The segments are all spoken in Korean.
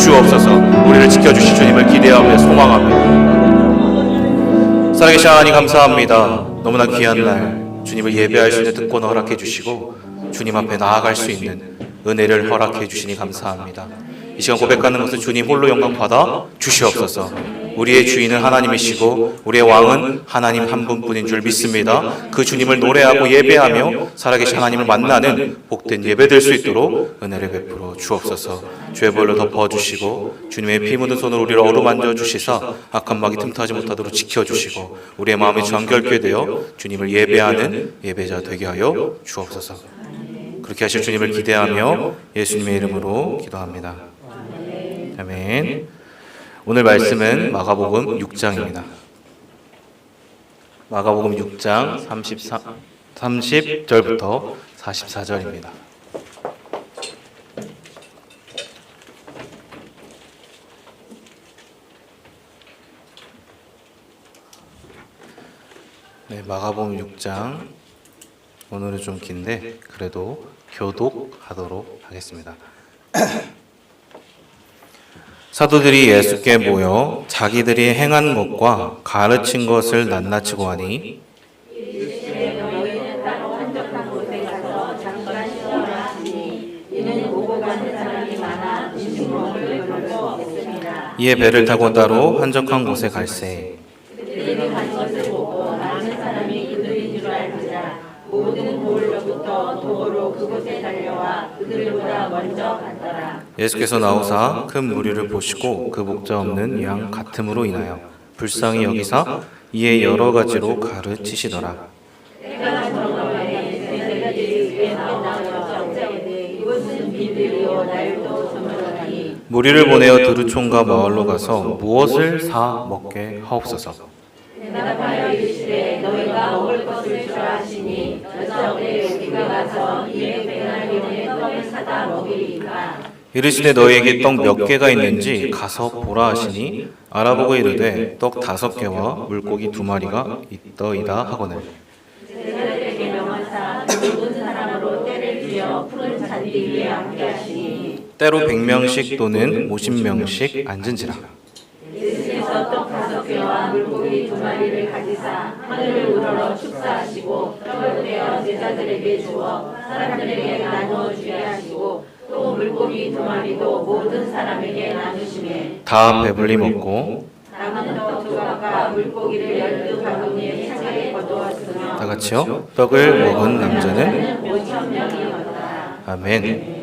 주옵소서. 우리를 지켜주실 주님을 기대하며 소망합니다. 살아계신 하나님 감사합니다. 너무나 귀한 날 주님을 예배할 수 있는 특권을 허락해 주시고 주님 앞에 나아갈 수 있는 은혜를 허락해 주시니 감사합니다. 이 시간 고백하는 것은 주님 홀로 영광 받아 주시옵소서. 우리의 주인은 하나님이시고 우리의 왕은 하나님 한 분뿐인 줄 믿습니다. 그 주님을 노래하고 예배하며 살아계신 하나님을 만나는 복된 예배 될 수 있도록 은혜를 베풀어 주옵소서. 죄 벌로 덮어주시고 주님의 피 묻은 손으로 우리를 어루만져 주시사 악한 마귀 틈타지 못하도록 지켜주시고 우리의 마음이 정결케 되어 주님을 예배하는 예배자 되게 하여 주옵소서. 그렇게 하실 주님을 기대하며 예수님의 이름으로 기도합니다. 아멘. 오늘 말씀은 마가복음 6장입니다. 마가복음 6장 30절부터 44절입니다. 네, 마가복음 6장 오늘은 좀 긴데 그래도 교독하도록 하겠습니다. 사도들이 예수께 모여 자기들이 행한 것과 가르친 것을 낱낱이 고하니 이에 배를 타고 따로 한적한 곳에 갈새 모든 돌로부터 도로 그곳에 달려와 그들보다 먼저 갔더라. 예수께서 나오사 큰 무리를 보시고 그 목자 없는 양 같음으로 인하여 불쌍히 여기사 이에 여러 가지로 가르치시더라. 무리를 보내어 드루촌과 마을로 가서 무엇을 사 먹게 하옵소서. 대답하여 이르시되 너희가 먹을 것을 주라 하시니 여자오되 우리가 가서 200데나리온의 떡을 사다 먹이리이까. 이르시되 너희에게 떡 몇 개가 있는지 가서 보라 하시니 알아보고 이르되 떡 5개와 물고기 2마리가 있더이다 하거늘. 제자들에게 명하사 모든 사람으로 때를 쥐어 푸른 잔디 위에 앉게 하시니 때로 100명씩 또는 50명씩 앉은지라. 예수께서 떡 5개와 물고기 2마리를 가지사 하늘을 우러러 축사하시고 떡을 떼어 제자들에게 주어 사람들에게 나누어 주게 하시고 또 물고기 2마리도 모든 사람에게 나누시매 다 배불리 먹고 남은 떡 조각과 물고기를 12바구니에 차게 거두었으며 다 같이요. 떡을 먹은 남자는 5,000명이었다. 아멘.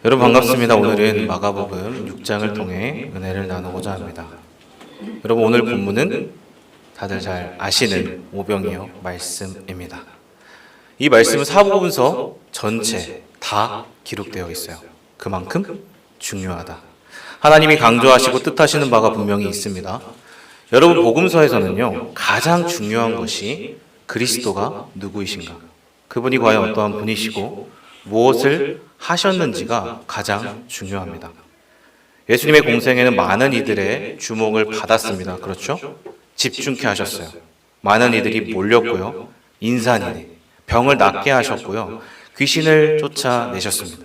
여러분 반갑습니다. 오늘은 마가복음 6장을 통해 은혜를 나누고자 합니다. 여러분 오늘 본문은 다들 잘 아시는 오병이어 말씀입니다. 이 말씀은 사복음서 전체 다 기록되어 있어요. 그만큼 중요하다. 하나님이 강조하시고 뜻하시는 바가 분명히 있습니다. 여러분 복음서에서는요 가장 중요한 것이 그리스도가 누구이신가, 그분이 과연 어떠한 분이시고 무엇을 하셨는지가 가장 중요합니다. 예수님의 공생에는 많은 이들의 주목을 받았습니다. 그렇죠? 집중케 하셨어요. 많은 이들이 몰렸고요. 인산이네, 병을 낫게 하셨고요. 귀신을 쫓아내셨습니다.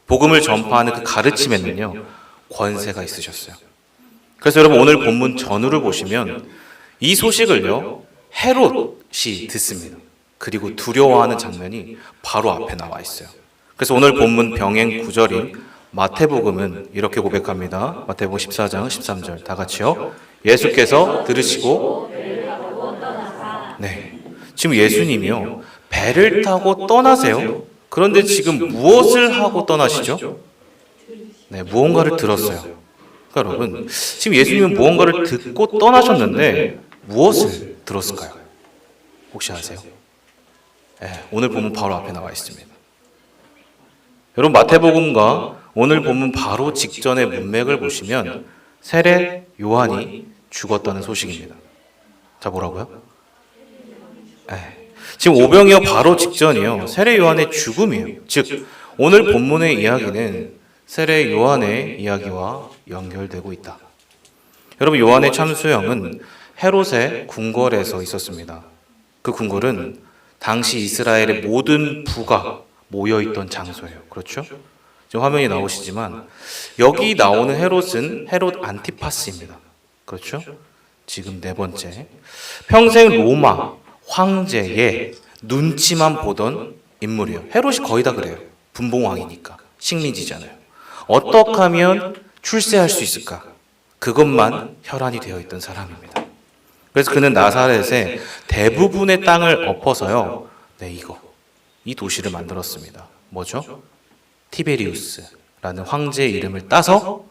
복음을 전파하는 그 가르침에는요 권세가 있으셨어요. 그래서 여러분 오늘 본문 전후를 보시면 이 소식을요 헤롯이 듣습니다. 그리고 두려워하는 장면이 바로 앞에 나와 있어요. 그래서 오늘 본문 병행 9절인 마태복음은 이렇게 고백합니다. 마태복음 14장 13절 다 같이요. 예수께서 들으시고 네, 지금 예수님이요 배를 타고 떠나세요. 그런데 지금 무엇을 하고 떠나시죠? 네, 무언가를 들었어요. 그러니까 여러분 지금 예수님은 무언가를 듣고 떠나셨는데 무엇을 들었을까요? 혹시 아세요? 네, 오늘 본문 바로 앞에 나와 있습니다. 여러분 마태복음과 오늘 본문 바로 직전의 문맥을 보시면 세례 요한이 죽었다는 소식입니다. 자, 뭐라고요? 지금 오병이어 바로 직전이요 세례 요한의 죽음이에요. 즉 오늘 본문의 이야기는 세례 요한의 이야기와 연결되고 있다. 여러분 요한의 참수형은 헤롯의 궁궐에서 있었습니다. 그 궁궐은 당시 이스라엘의 모든 부가 모여있던 장소예요. 그렇죠? 지금 화면이 나오시지만 여기 나오는 헤롯은 헤롯 안티파스입니다. 그렇죠? 지금 네 번째. 평생 로마 황제의 눈치만 보던 인물이에요. 헤롯이 거의 다 그래요. 분봉왕이니까. 식민지잖아요. 어떻게 하면 출세할 수 있을까? 그것만 혈안이 되어 있던 사람입니다. 그래서 그는 나사렛의 대부분의 땅을 엎어서요. 이 도시를 만들었습니다. 뭐죠? 티베리우스라는 황제의 이름을 따서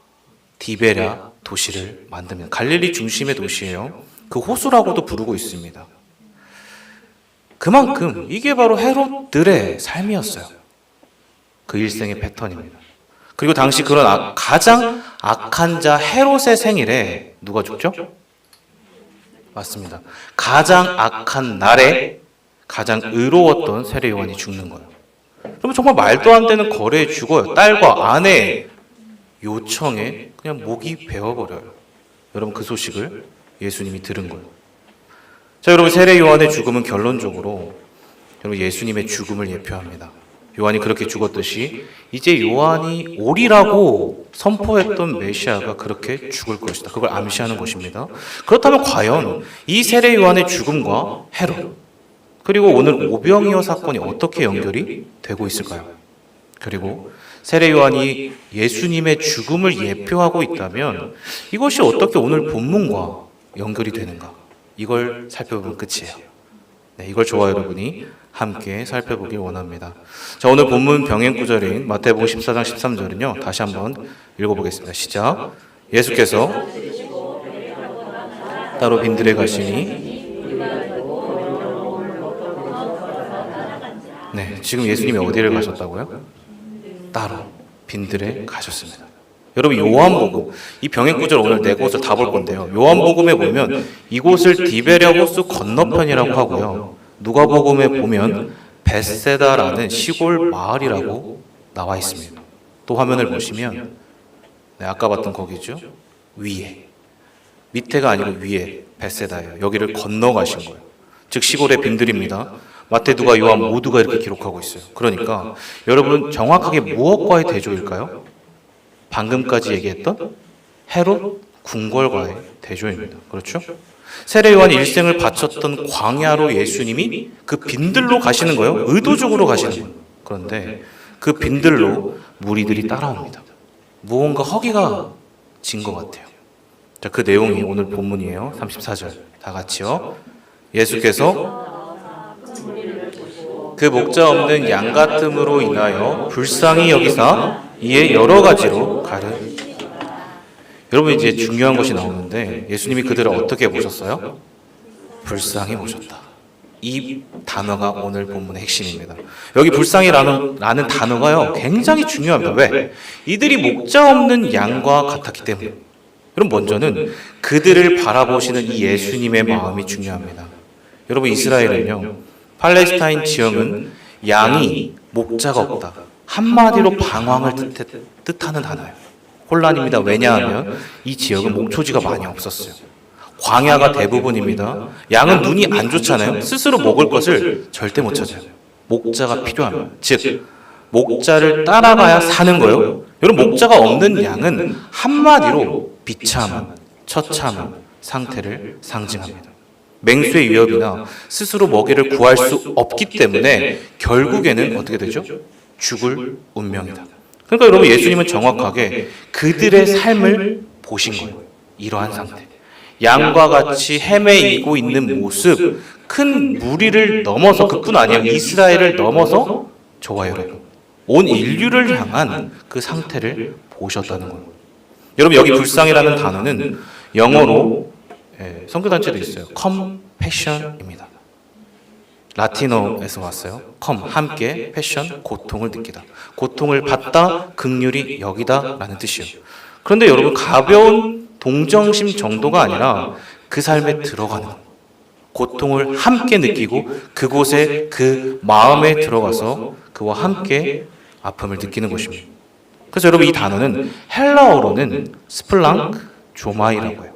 디베랴 도시를 만듭니다. 갈릴리 중심의 도시예요. 그 호수라고도 부르고 있습니다. 그만큼 이게 바로 헤롯들의 삶이었어요. 그 일생의 패턴입니다. 그리고 당시 그런 가장 악한 자 헤롯의 생일에 누가 죽죠? 맞습니다. 가장 악한 날에 가장 의로웠던 세례 요한이 죽는 거예요. 그러면 정말 말도 안 되는 거래에 죽어요. 딸과 아내 요청에 그냥 목이 베어버려요. 여러분 그 소식을 예수님이 들은 거예요. 자, 여러분 세례 요한의 죽음은 결론적으로 여러분 예수님의 죽음을 예표합니다. 요한이 그렇게 죽었듯이 이제 요한이 오리라고 선포했던 메시아가 그렇게 죽을 것이다. 그걸 암시하는 것입니다. 그렇다면 과연 이 세례 요한의 죽음과 헤롯 그리고 오늘 오병이어 사건이 어떻게 연결이 되고 있을까요? 그리고 세례 요한이 예수님의 죽음을 예표하고 있다면 이것이 어떻게 오늘 본문과 연결이 되는가? 이걸 살펴보면 끝이에요. 이걸 저와 여러분이 함께 살펴보길 원합니다. 자, 오늘 본문 병행 구절인 마태복음 14장 13절은요. 다시 한번 읽어보겠습니다. 시작. 예수께서 따로 빈들에 가시니 지금 예수님이 어디를 가셨다고요? 따로 빈들에 가셨습니다. 여러분 요한복음 이 병행 구절 오늘 네 곳을 다 볼 건데요. 요한복음에 보면 이곳을 디베랴 호수 건너편이라고 하고요. 누가복음에 보면 벳세다라는 시골 마을이라고 나와 있습니다. 또 화면을 보시면 아까 봤던 거기죠. 위에 밑에가 아니고 위에 벳세다예요. 여기를 건너가신 거예요. 즉 시골의 빈들입니다. 마태, 누가, 요한 모두가 이렇게 기록하고 있어요. 그러니까 여러분 정확하게 무엇과의 대조일까요? 방금까지 얘기했던 헤롯 궁궐과의 대조입니다. 그렇죠? 세례 요한이 일생을 바쳤던 광야로 예수님이 그 빈들로 가시는 거예요. 의도적으로 가시는 거예요. 그런데 그 빈들로 무리들이 따라옵니다. 무언가 허기가 진 것 같아요. 자, 그 내용이 오늘 본문이에요. 34절 다 같이요. 예수께서 그 목자 없는 양 같음으로 인하여 불쌍히 여기사 이에 여러 가지로 가르. 여러분 이제 중요한 것이 나오는데 예수님이 그들을 어떻게 보셨어요? 불쌍히 보셨다. 이 단어가 오늘 본문의 핵심입니다. 여기 불쌍히라는 단어가요 굉장히 중요합니다. 왜? 이들이 목자 없는 양과 같았기 때문에. 여러분 먼저는 그들을 바라보시는 이 예수님의 마음이 중요합니다. 여러분 이스라엘은요 팔레스타인 지형은 양이 목자가 없다. 한마디로 방황을 뜻하는 단어예요. 혼란입니다. 왜냐하면 이 지역은 목초지가 많이 없었어요. 광야가 대부분입니다. 양은 눈이 안 좋잖아요. 스스로 먹을 것을 절대 못 찾아요. 목자가 필요합니다. 즉 목자를 따라가야 사는 거예요. 여러분 목자가 없는 양은 한마디로 비참한, 처참한 상태를 상징합니다. 맹수의 위협이나 스스로 먹이를 구할 수 없기 때문에 결국에는 어떻게 되죠? 죽을 운명이다. 그러니까 여러분 예수님은 정확하게 그들의 삶을 보신 거예요. 이러한 상태. 양과 같이 헤매이고 있는 모습, 큰 무리를 넘어서 그뿐 아니에요. 이스라엘을 넘어서 저와 여러분, 온 인류를 향한 그 상태를 보셨다는 거예요. 여러분 여기 불쌍이라는 단어는 영어로 선교단체도 있어요. 컴패션입니다. 라틴어에서 왔어요. 함께, 패션, 고통을 느끼다. 고통을 받다, 긍휼히 여기다 라는 뜻이에요. 그런데 여러분 가벼운 동정심 정도가 아니라 그 삶에 들어가는 거예요. 고통을 함께 느끼고 그곳에 그 마음에 들어가서 그와 함께 아픔을 느끼는 것입니다. 그래서 여러분 이 단어는 헬라어로는 스플랑크 조마이라고 해요.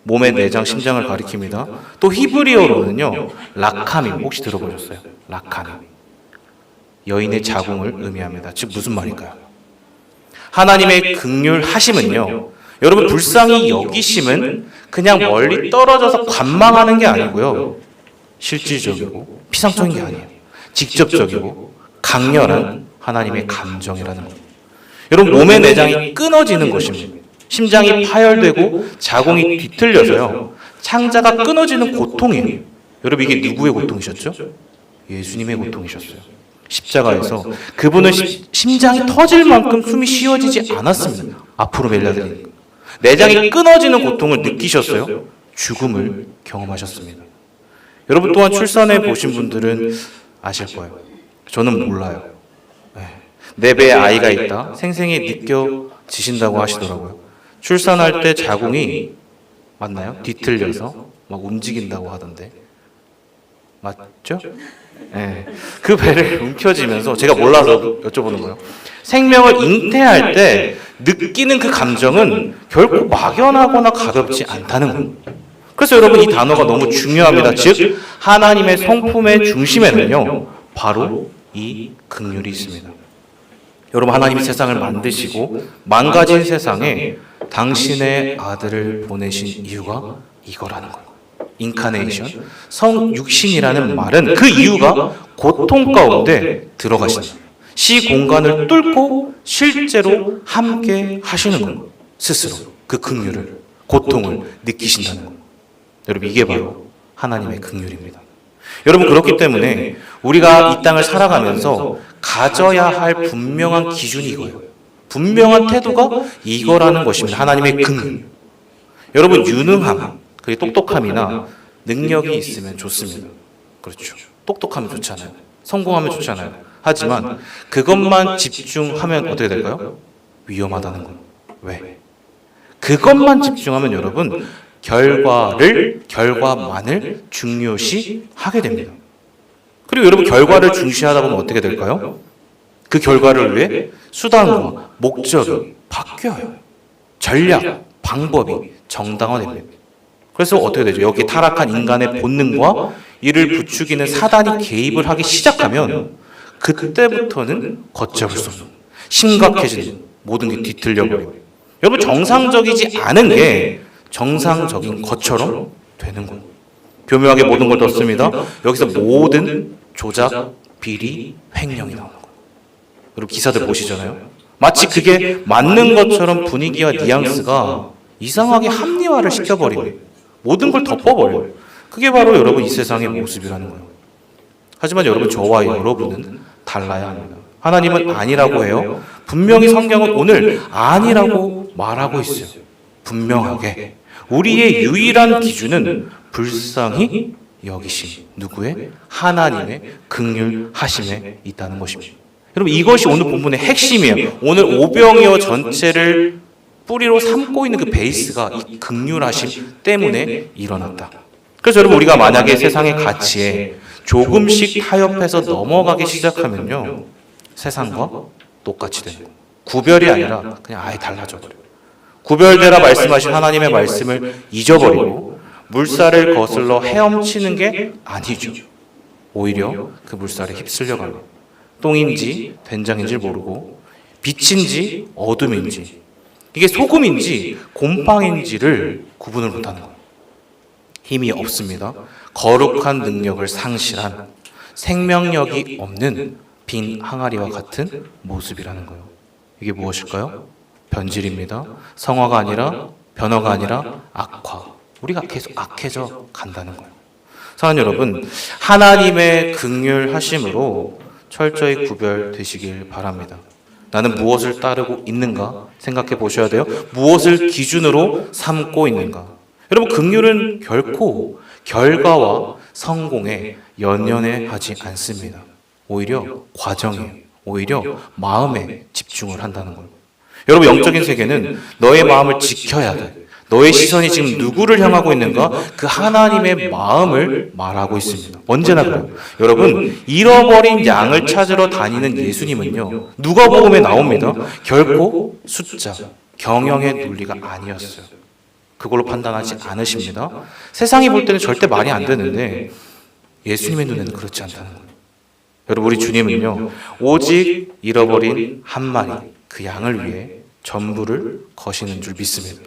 몸의 내장, 심장을 가리킵니다. 또 히브리어로는요 라카밈, 혹시 들어보셨어요? 라카밈, 여인의 자궁을 의미합니다. 즉 무슨 말일까요? 하나님의 긍휼하심은요, 여러분 불쌍히 여기심은 그냥 멀리 떨어져서 관망하는 게 아니고요, 실질적이고 피상적인 게 아니에요. 직접적이고 강렬한 하나님의 감정이라는 겁니다. 여러분 몸의 내장이 끊어지는 것입니다. 심장이 파열되고 자궁이 뒤틀려서요, 창자가 끊어지는 고통이에요. 여러분 이게 누구의 고통이셨죠? 예수님의 고통이셨어요. 십자가에서 그분은 심장이 터질 만큼 숨이 쉬어지지 않았습니다. 앞으로 멜라드리니까. 내장이 끊어지는 고통을 느끼셨어요. 죽음을 경험하셨습니다. 여러분 또한 출산해 보신 분들은 아실 거예요. 저는 몰라요. 내 배에 아이가 있다 생생히 느껴지신다고 하시더라고요. 출산할 때 자궁이 맞나요? 뒤틀려서 막 움직인다고 하던데 맞죠? 네. 그 배를 움켜쥐면서, 제가 몰라서 여쭤보는 거예요. 생명을 잉태할 때 느끼는 그 감정은 결코 막연하거나 가볍지 않다는 겁니다. 그래서 여러분 이 단어가 너무 중요합니다. 즉 하나님의 성품의 중심에는요 바로 이 긍휼이 있습니다. 여러분 하나님이 세상을 만드시고 망가진 세상에 당신의 아들을 보내신 이유가 이거라는 거예요. 인카네이션, 성육신이라는 말은 그 이유가 고통 가운데 들어가신다. 시공간을 뚫고 실제로 함께 하시는 겁니다. 스스로 그 긍휼을, 고통을 느끼신다는 겁니다. 여러분 이게 바로 하나님의 긍휼입니다. 여러분 그렇기 때문에 우리가 이 땅을 살아가면서 가져야 할 분명한 기준이 이거예요. 분명한 태도가 이거라는 것입니다. 하나님의 긍휼. 여러분 유능함, 그리고 똑똑함이나 능력이 있으면 좋습니다. 그렇죠. 똑똑하면 좋잖아요. 성공하면 좋잖아요. 하지만 그것만 집중하면 어떻게 될까요? 위험하다는 거예요. 왜? 그것만 집중하면 여러분 결과만을 중요시 하게 됩니다. 그리고 여러분 결과를 중시하다 보면 어떻게 될까요? 그 결과를 위해 수단과 목적이 바뀌어요. 전략, 방법이 정당화됩니다. 그래서 어떻게 되죠? 여기 타락한 인간의 본능과 이를 부추기는 사단이 개입을 하기 시작하면 그때부터는 걷잡을 수 없는, 심각해지는, 모든 게 뒤틀려버리고, 여러분 정상적이지 않은 게 정상적인 것처럼 되는 거예요. 교묘하게 모든 걸 넣습니다. 여기서 모든 조작, 비리, 횡령이 나오는 거예요. 여러분 기사들 보시잖아요. 마치 그게 맞는 것처럼 분위기와 뉘앙스가 이상하게 합리화를 시켜버리고 모든 걸 덮어버려요. 그게 바로 여러분 이 세상의 모습이라는 거예요. 하지만 여러분 저와 여러분은 달라야 합니다. 하나님은 아니라고 해요. 분명히 성경은 오늘 아니라고 말하고 있어요. 분명하게. 우리의 유일한 기준은 불쌍히 여기심. 누구의? 하나님의 긍휼하심에 있다는 것입니다. 여러분 이것이 오늘 본문의 핵심이에요. 오늘 오병이어 전체를 뿌리로 삼고 있는 그 베이스가 이 긍휼하심 때문에 일어났다. 그래서 여러분 우리가 만약에 세상의 가치에 조금씩 타협해서 넘어가기 시작하면요 세상과 똑같이 되는 거예요. 구별이 아니라 그냥 아예 달라져 버려요. 구별되라 말씀하신 하나님의 말씀을 잊어버리고 물살을 거슬러 헤엄치는 게 아니죠. 오히려 그 물살에 휩쓸려가요. 똥인지 된장인지 모르고 빛인지 어둠인지 이게 소금인지 곰팡인지를 구분을 못하는 거예요. 힘이 없습니다. 거룩한 능력을 상실한 생명력이 없는 빈 항아리와 같은 모습이라는 거예요. 이게 무엇일까요? 변질입니다. 성화가 아니라 변화가 아니라 악화. 우리가 계속 악해져 간다는 거예요. 사랑하는 여러분, 하나님의 긍휼하심으로 철저히 구별되시길 바랍니다. 나는 무엇을 따르고 있는가 생각해 보셔야 돼요. 무엇을 기준으로 삼고 있는가. 여러분 긍휼은 결코 결과와 성공에 연연해 하지 않습니다. 오히려 과정에, 오히려 마음에 집중을 한다는 거예요. 여러분 영적인 세계는 너의 마음을 지켜야 돼. 너의 시선이 지금 누구를 향하고 있는가? 그 하나님의 마음을 말하고 있습니다. 언제나 그래요. 여러분 잃어버린 양을 찾으러 다니는 예수님은요 누가복음에 나옵니다. 결코 숫자, 경영의 논리가 아니었어요. 그걸로 판단하지 않으십니다. 세상이 볼 때는 절대 말이 안 되는데 예수님의 눈에는 그렇지 않다는 거예요. 여러분 우리 주님은요 오직 잃어버린 한 마리 그 양을 위해 전부를 거시는 줄 믿습니다.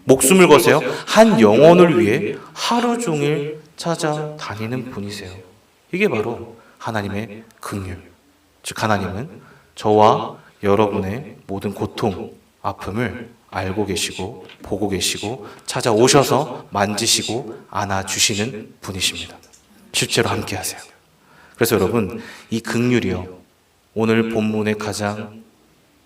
목숨을 거세요. 한 영혼을 위해 하루 종일 찾아다니는 분이세요. 이게 바로 하나님의 긍휼. 즉 하나님은 저와 여러분의 모든 고통, 아픔을 알고 계시고 보고 계시고 찾아오셔서 만지시고 안아주시는 분이십니다. 실제로 함께 하세요. 그래서 여러분, 이 긍휼이요, 오늘 본문의 가장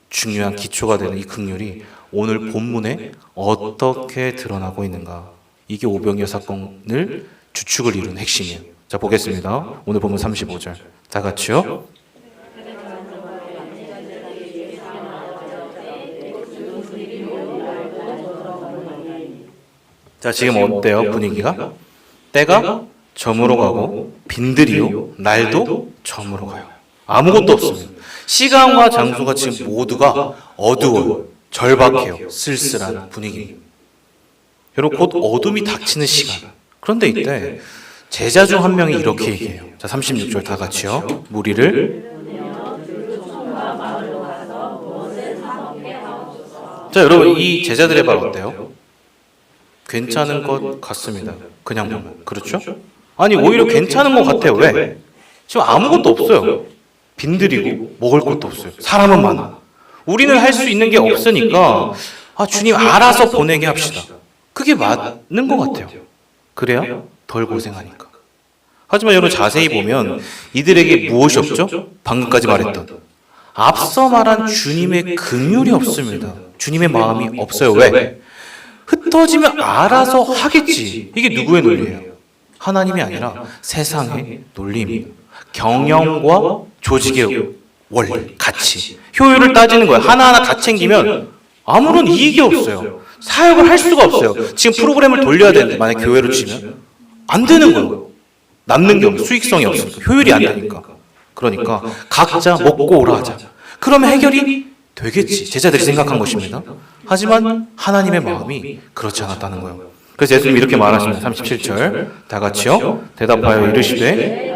중요한 기초가 되는 이 긍휼이 오늘 본문에 어떻게 드러나고 있는가, 이게 오병이어 사건을 주축을 이룬 핵심이에요. 자, 보겠습니다. 오늘 본문 35절 다 같이요. 자, 지금 어때요? 분위기가? 때가 저물어 가고 빈들이요, 날도 저물어 가요. 아무것도 없습니다. 시간과 장소가 지금 모두가 어두워요. 절박해요. 쓸쓸한 분위기입니다. 여러분, 곧 어둠이 닥치는 시간. 그런데 이때 제자 중 한 명이 이렇게 얘기해요. 자, 36절 다 같이요. 무리를. 자, 여러분, 이 제자들의 말 어때요? 괜찮은 것 같습니다. 그냥 보면. 그렇죠? 아니, 오히려 괜찮은 것 같아요. 왜? 지금 아무것도 없어요. 빈들이고 먹을 것도 없어요. 사람은 많아. 우리는 할 수 있는 게 없으니까 주님 알아서 보내게 합시다. 그게 맞는 것 같아요. 그래야 덜 고생하니까. 하지만 여러분, 자세히 보면 이들에게 무엇이 없죠? 방금까지 말했던 앞서 말한 주님의 긍휼이 없습니다. 주님의 마음이 없어요. 왜? 흩어지면 알아서 하겠지. 이게 누구의 논리예요? 하나님이 아니라 세상의 논리입니다. 경영과 조직의 원리, 가치, 효율을 따지는 거예요. 하나하나 다 챙기면 아무런 이익이 없어요. 사역을 할 수가 없어요. 지금 프로그램을 돌려야 되는데 만약 교회로 치면 안 되는 거예요. 남는 게 없어요. 수익성이 없으니까. 효율이 안 되니까. 그러니까 각자 먹고 오라 하자. 그러면 해결이 되겠지. 제자들이 생각한 것입니다. 하지만 하나님의 마음이 그렇지 않았다는 거예요. 그래서 예수님이 이렇게 말하십니다. 37절 다 같이요. 대답하여 이르시되,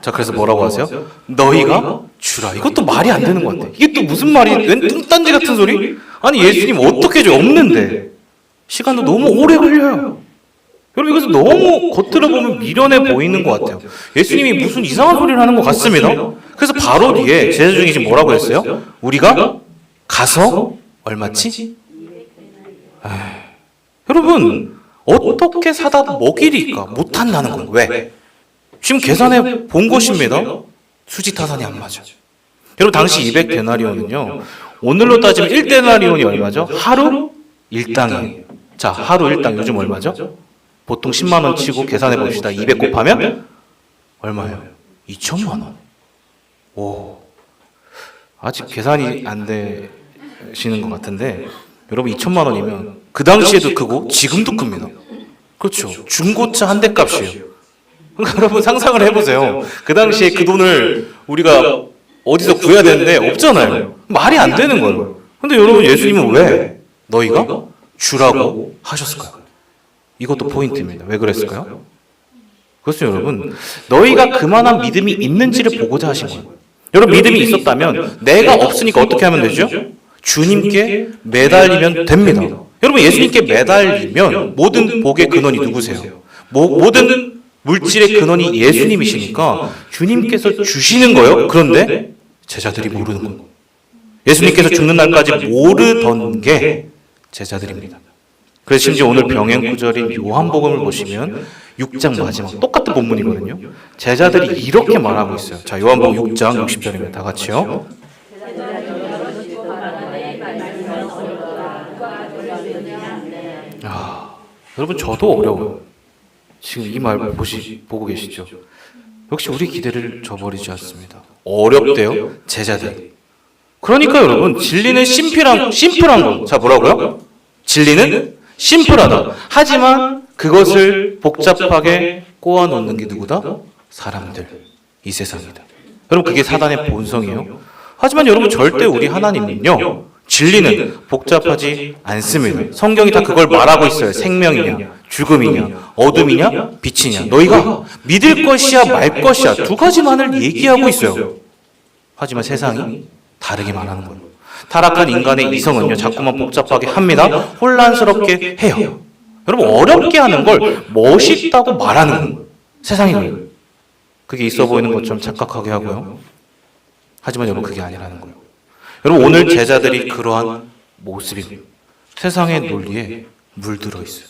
자, 그래서 뭐라고 하세요? 너희가 주라. 이것도 말이 안 되는 것 같아. 이게 또 무슨 말이, 웬 뚱딴지 같은 소리? 아니, 예수님 어떻게 줘? 없는데. 시간도 너무 오래 걸려요. 여러분, 이것은 너무 겉으로 보면 미련해 보이는 것 같아요. 예수님이 무슨 이상한 소리를 하는 것 같습니다. 그래서 바로 뒤에 제자 중에 지금 뭐라고 했어요? 우리가 가서 얼마치? 여러분, 어떻게 사다 먹이리까? 못한다는 건 왜? 지금 계산해 본 것입니다. 수지타산이 안 맞아. 여러분, 당시 200데나리온은요, 오늘로 따지면 1데나리온이 얼마죠? 하루 1당이에요. 자, 하루 1당 요즘 얼마죠? 보통 10만 원 치고 계산해 봅시다. 200 곱하면 얼마예요? 2천만 원. 오, 아직 계산이 안 되시는 것 같은데, 여러분, 2천만 원이면 그 당시에도 크고 지금도 큽니다. 그렇죠. 중고차 한 대 값이에요. 그러니까 여러분, 상상을 해보세요. 그 당시에 그 돈을 우리가 어디서 구해야 되는데 없잖아요. 말이 안 되는 거예요. 근데 여러분, 예수님은 왜 너희가 주라고 하셨을까요? 이것도 포인트입니다. 왜 그랬을까요? 그것은 여러분, 너희가 그만한 믿음이 있는지를 보고자 하신 거예요. 여러분, 믿음이 있었다면 내가 없으니까 어떻게 하면 되죠? 주님께 매달리면 됩니다. 여러분, 예수님께 매달리면 모든 복의 근원이 누구세요? 모든 물질의 근원이 예수님이시니까 주님께서 주시는 거예요. 그런데 제자들이 모르는 거예요. 예수님께서 죽는 날까지 모르던 게 제자들입니다. 그래서 심지어 오늘 병행 구절인 요한복음을 보시면 6장 마지막 똑같은 본문이거든요. 제자들이 이렇게 말하고 있어요. 자, 요한복음 6장 60절입니다. 다 같이요. 여러분, 저도 어려워요. 지금 이 말 보고 계시죠? 역시 우리 기대를 저버리지 않습니다. 어렵대요, 제자들. 그러니까 여러분, 진리는 심플한 거. 자, 뭐라고요? 진리는 심플하다. 하지만 그것을 복잡하게 꼬아놓는 게 누구다? 사람들, 이 세상이다. 여러분, 그게 사단의 본성이에요. 하지만 여러분, 절대 우리 하나님은요, 진리는 복잡하지 않습니다. 성경이 다 그걸 말하고 있어요. 생명이냐, 죽음이냐, 어둠이냐, 빛이냐. 너희가 믿을 것이야, 말 것이야. 두 가지만을 얘기하고 있어요. 하지만 세상이 다르게 말하는 거예요. 타락한 인간의 이성은요, 자꾸만 복잡하게 합니다. 혼란스럽게 해요. 여러분, 어렵게 하는 걸 멋있다고 말하는 거예요. 세상이 그래요. 그게 있어 보이는 것처럼 착각하게 하고요. 하지만 여러분, 그게 아니라는 거예요. 여러분, 오늘 제자들이 그러한 모습입니다. 세상의 논리에 물들어 있어요.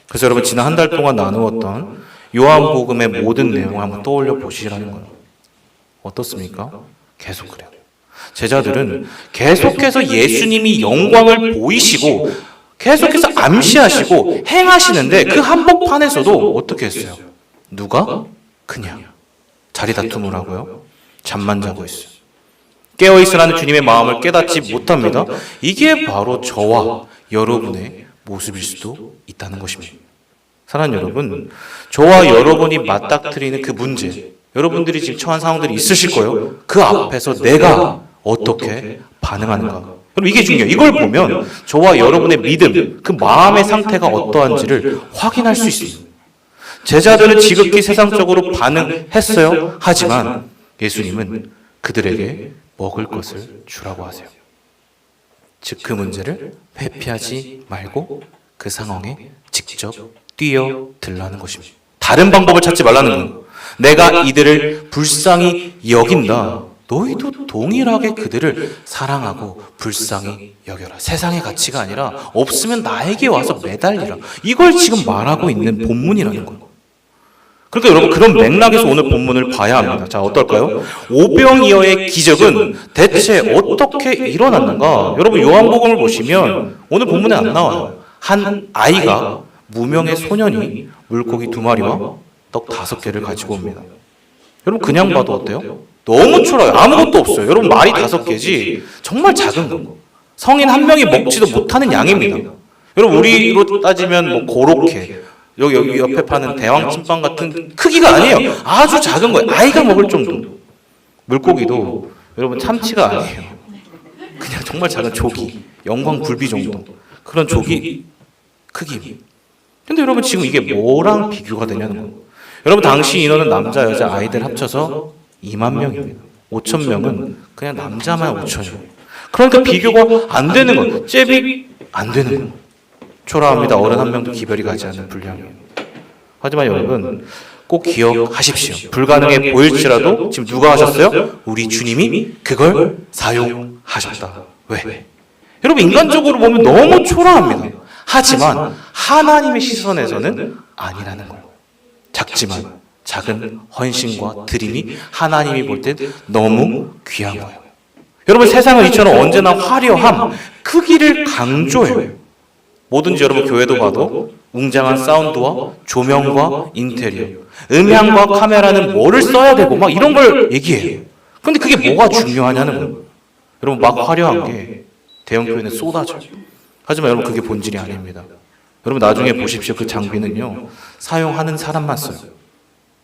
그래서 여러분, 지난 한 달 동안 나누었던 요한복음의 모든 내용을 한번 떠올려 보시라는 거예요. 어떻습니까? 계속 그래요. 제자들은 계속해서 예수님이 영광을 보이시고 계속해서 암시하시고 행하시는데 그 한복판에서도 어떻게 했어요? 누가? 그냥 자리 다툼을 하고요. 잠만 자고 있어요. 깨어있으라는 주님의 마음을 깨닫지 못합니다. 이게 바로 저와 여러분의 모습일 수도 있다는 것입니다. 사랑하는 여러분, 저와 여러분이 맞닥뜨리는 그 문제, 여러분들이 지금 처한 상황들이 있으실 거예요. 그 앞에서 내가 어떻게 반응하는가. 여러분, 이게 중요해요. 이걸 보면 저와 여러분의 믿음, 그 마음의 상태가 어떠한지를 확인할 수 있습니다. 제자들은 지극히 세상적으로 반응했어요. 하지만 예수님은 그들에게 먹을 것을 주라고 하세요. 즉, 그 문제를 회피하지 말고 그 상황에 직접 뛰어들라는 것입니다. 다른 방법을 찾지 말라는 거예요. 내가 이들을 불쌍히 여긴다. 너희도 동일하게 그들을 사랑하고 불쌍히 여겨라. 세상의 가치가 아니라 없으면 나에게 와서 매달리라. 이걸 지금 말하고 있는 본문이라는 거예요. 그러니까 여러분, 그런 맥락에서 오늘 본문을 봐야 합니다. 자, 어떨까요? 오병이어의 기적은 대체 어떻게 일어났는가? 여러분, 요한복음을 보시면 오늘 본문에 안 나와요. 한 아이가, 무명의 소년이 물고기 2마리와 떡 5개를 가지고 옵니다. 여러분, 그냥 봐도 어때요? 너무 초라해요. 아무것도 없어요. 여러분, 말이 5개지 정말 작은 거. 성인 한 명이 먹지도 못하는 양입니다. 여러분, 우리로 따지면 뭐 고로케, 여기 옆에 파는 대왕찐빵 같은 크기가 아니에요. 아주 작은 거예요. 아이가 먹을 정도. 물고기도 여러분 참치가 아니에요. 그냥 정말 작은 조기, 영광 굴비 정도. 그런 조기 크기. 근데 여러분, 지금 이게 뭐랑 비교가 되냐는 거예요. 여러분, 당시 인원은 남자, 여자, 아이들 합쳐서 2만 명입니다. 5천 명은 그냥 남자만 5천이에요. 그러니까 비교가 안 되는 거예요. 잽이 안 되는 거예요. 초라합니다. 어른 한 명도 기별이 가지 않는 분량이에요. 하지만 여러분, 꼭 기억하십시오. 불가능해 보일지라도 지금 누가 하셨어요? 우리 주님이 그걸 사용하셨다. 왜? 여러분, 인간적으로 보면 너무 초라합니다. 하지만 하나님의 시선에서는 아니라는 거예요. 작지만 작은 헌신과 드림이 하나님이 볼 때 너무 귀한 거예요. 여러분, 세상은 이처럼 언제나 화려함, 크기를 강조해요. 뭐든지 여러분, 교회도 봐도 웅장한 사운드와 조명과 인테리어, 음향과 카메라는 뭐를 써야 되고 막 이런 걸 얘기해요. 근데 그게 뭐가 중요하냐는 거예요. 여러분, 막 화려한 게 대형교회는 쏟아져요. 하지만 여러분, 그게 본질이 아닙니다. 여러분, 나중에 보십시오. 그 장비는요, 사용하는 사람만 써요.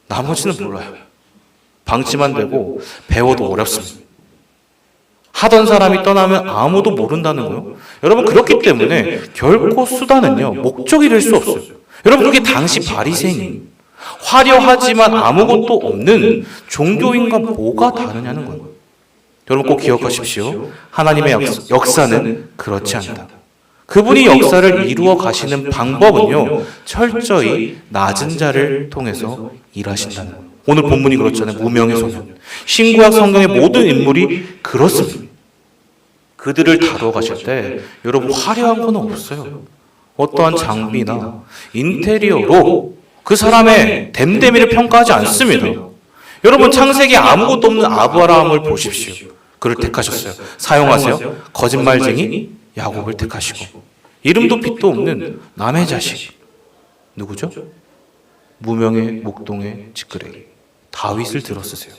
나머지는 몰라요. 방치만 되고 배워도 어렵습니다. 하던 사람이 떠나면 아무도 모른다는 거예요. 여러분, 그렇기 때문에 결코 수단은요, 목적이 될 수 없어요. 여러분, 그게 당시 바리새인, 화려하지만 아무것도 없는 종교인과 뭐가 다르냐는 거예요. 여러분, 꼭 기억하십시오. 하나님의 역사는 그렇지 않다. 그분이 역사를 이루어 가시는 방법은요, 철저히 낮은 자를 통해서 일하신다는 거예요. 오늘 본문이 그렇잖아요. 무명의 소년. 신구약 성경의 모든 인물이 그렇습니다. 그들을 다루어 가실 때 여러분, 화려한 건 없어요. 어떠한 장비나 인테리어로 그 사람의 됨됨이를 평가하지 않습니다. 여러분, 창세기에 아무것도 없는 아브라함을 보십시오. 그를 택하셨어요. 사용하세요. 거짓말쟁이 야곱을 택하시고, 이름도 빛도 없는 남의 자식, 누구죠? 무명의 목동의 찌끄레기 다윗을 들어쓰세요.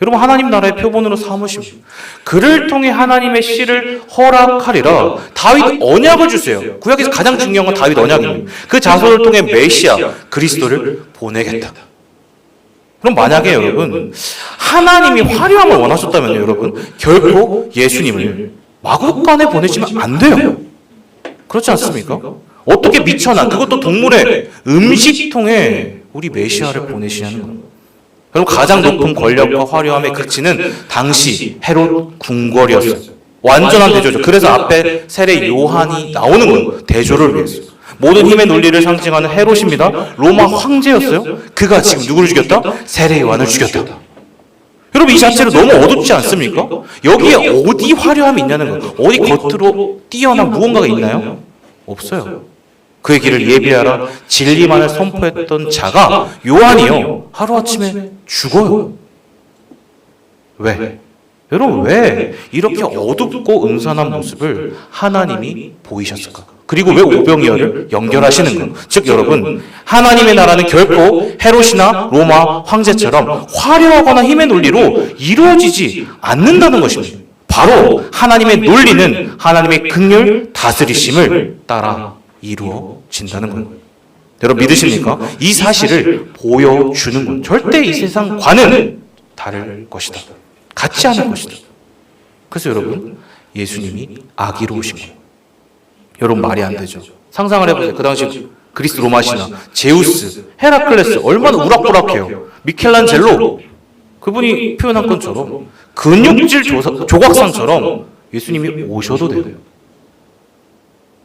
여러분, 하나님 나라의 표본으로 삼으십니다. 그를 통해 하나님의 씨를 허락하리라. 다윗 언약을 주세요. 구약에서 가장 중요한 건 다윗 언약입니다. 그 자손을 통해 메시아 그리스도를 보내겠다. 그럼 만약에 여러분, 하나님이 화려함을 원하셨다면요, 여러분, 결코 예수님을 마구간에 보내시면 안 돼요. 그렇지 않습니까? 어떻게 미천한, 그것도 동물의 음식통에 우리 메시아를 보내시냐는 거예요. 여러분, 가장 높은 권력과 화려함에 그치는 당시 헤롯 궁궐이었어요. 완전한 대조죠. 그래서 앞에 세례 요한이 나오는 거예요. 대조를 위해서. 모든 힘의 논리를 상징하는 헤롯입니다. 로마 황제였어요. 그가 지금 누구를 죽였다? 세례 요한을 죽였다. 여러분, 이 자체로 너무 어둡지 않습니까? 여기에 어디 화려함이 있냐는 거예요. 어디 겉으로 뛰어난 무언가가 있나요? 없어요. 그의 길을 예비하라 진리만을 선포했던 자가 요한이요, 하루아침에 죽어요. 왜? 여러분, 왜 이렇게 어둡고 음산한 모습을 하나님이 보이셨을까? 그리고 왜 오병이어를 연결하시는 거? 즉, 여러분, 하나님의 나라는 결코 헤롯이나 로마 황제처럼 화려하거나 힘의 논리로 이루어지지 않는다는 것입니다. 바로 하나님의 논리는 하나님의 긍휼 다스리심을 따라 이루어진다는 거예요. 여러분, 믿으십니까? 이 사실을 보여주는 것. 절대 이 세상과는 다를 것이다. 같지 않을 것이다. 그래서 여러분, 예수님이 아기로 오신 거예요. 여러분, 말이 안 되죠. 상상을 해보세요. 그 당시 그리스 로마 신화, 제우스, 헤라클레스 얼마나 우락부락해요. 미켈란젤로, 그분이 표현한 것처럼 근육질 조각상처럼 예수님이 오셔도 돼요.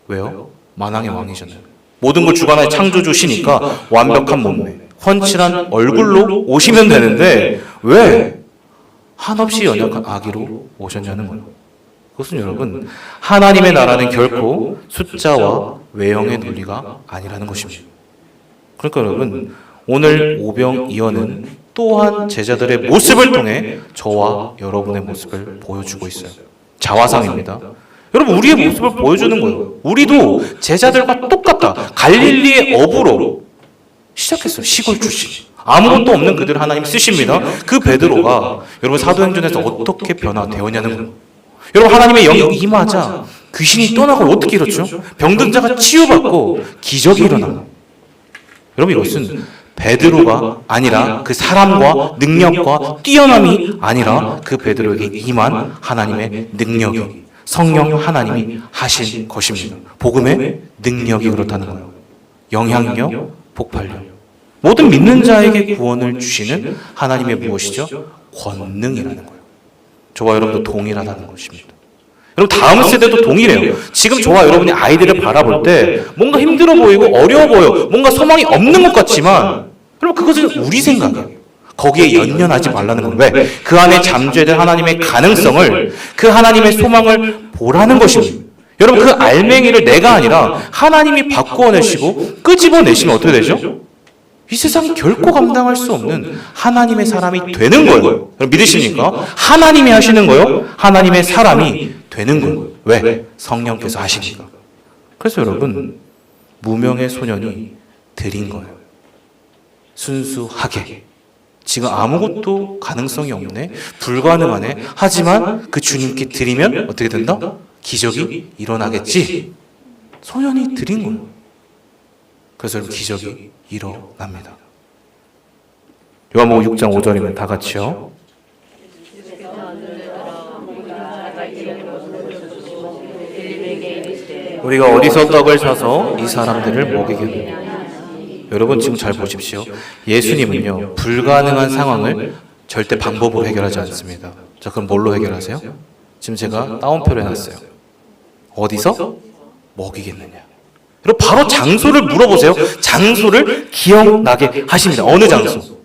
왜요? 만왕의 왕이잖아요. 모든 걸 주관하여 창조주시니까 완벽한 몸매, 훤칠한 얼굴로 오시면 되는데 왜 한없이 연약한 아기로 오셨냐는 거예요. 그것은 여러분, 하나님의 나라는 결코 숫자와 외형의 논리가 아니라는 것입니다. 그러니까 여러분, 오늘 오병이어는 또한 제자들의 모습을 통해 저와 여러분의 모습을 보여주고 있어요. 자화상입니다. 여러분, 우리의 모습을 보여주는 거예요. 우리도 제자들과 똑같다. 갈릴리의 어부로 시작했어요. 시골 출신. 아무것도 없는 그들을 하나님 쓰십니다. 그 베드로가 여러분 사도행전에서 어떻게 변화되었냐는 거예요. 여러분, 하나님의 영이 임하자 귀신이 떠나고 어떻게 이렇죠? 병든 자가 치유받고 기적이 일어나. 여러분, 이것은 베드로가 아니라 그 사람과 능력과 뛰어남이 아니라 그 베드로에게 임한 하나님의 능력이, 성령 하나님이 하신 것입니다. 복음의 능력이 그렇다는 거예요. 영향력, 폭발력. 모든 믿는 자에게 구원을 주시는 하나님의 무엇이죠? 권능이라는 거예요. 저와 여러분도 동일하다는 것입니다. 여러분, 다음 세대도 동일해요. 지금 저와 여러분이 아이들을 바라볼 때 뭔가 힘들어 보이고 어려워 보여, 뭔가 소망이 없는 것 같지만 여러분, 그것은 우리 생각이에요. 거기에 연연하지 말라는 건 왜? 그 안에 잠재된 하나님의 가능성을, 그 하나님의 소망을 보라는 것입니다. 여러분, 그 알맹이를 내가 아니라 하나님이 바꾸어내시고 끄집어내시면 어떻게 되죠? 이 세상이 결코 감당할 수 없는 하나님의 사람이 되는 거예요. 여러분, 믿으십니까? 하나님이 하시는 거예요. 하나님의 사람이 되는 거예요. 왜? 성령께서 하시니까. 그래서 여러분, 무명의 소년이 드린 거예요. 순수하게. 지금 아무것도 가능성이 없네, 불가능하네. 하지만 그 주님께 드리면 어떻게 된다? 기적이 일어나겠지. 소년이 드린 거예요. 그래서 여러분, 기적이 일어납니다. 요한복음 6장 5절이면 다 같이요. 우리가 어디서 떡을 사서 이 사람들을 먹이겠느냐. 여러분, 지금 잘 보십시오. 예수님은요, 불가능한 상황을 절대 방법으로 해결하지 않습니다. 자, 그럼 뭘로 해결하세요? 지금 제가 따옴표를 해놨어요. 어디서 먹이겠느냐. 여러분, 바로 장소를 물어보세요. 장소를 기억나게 하십니다. 어느 장소?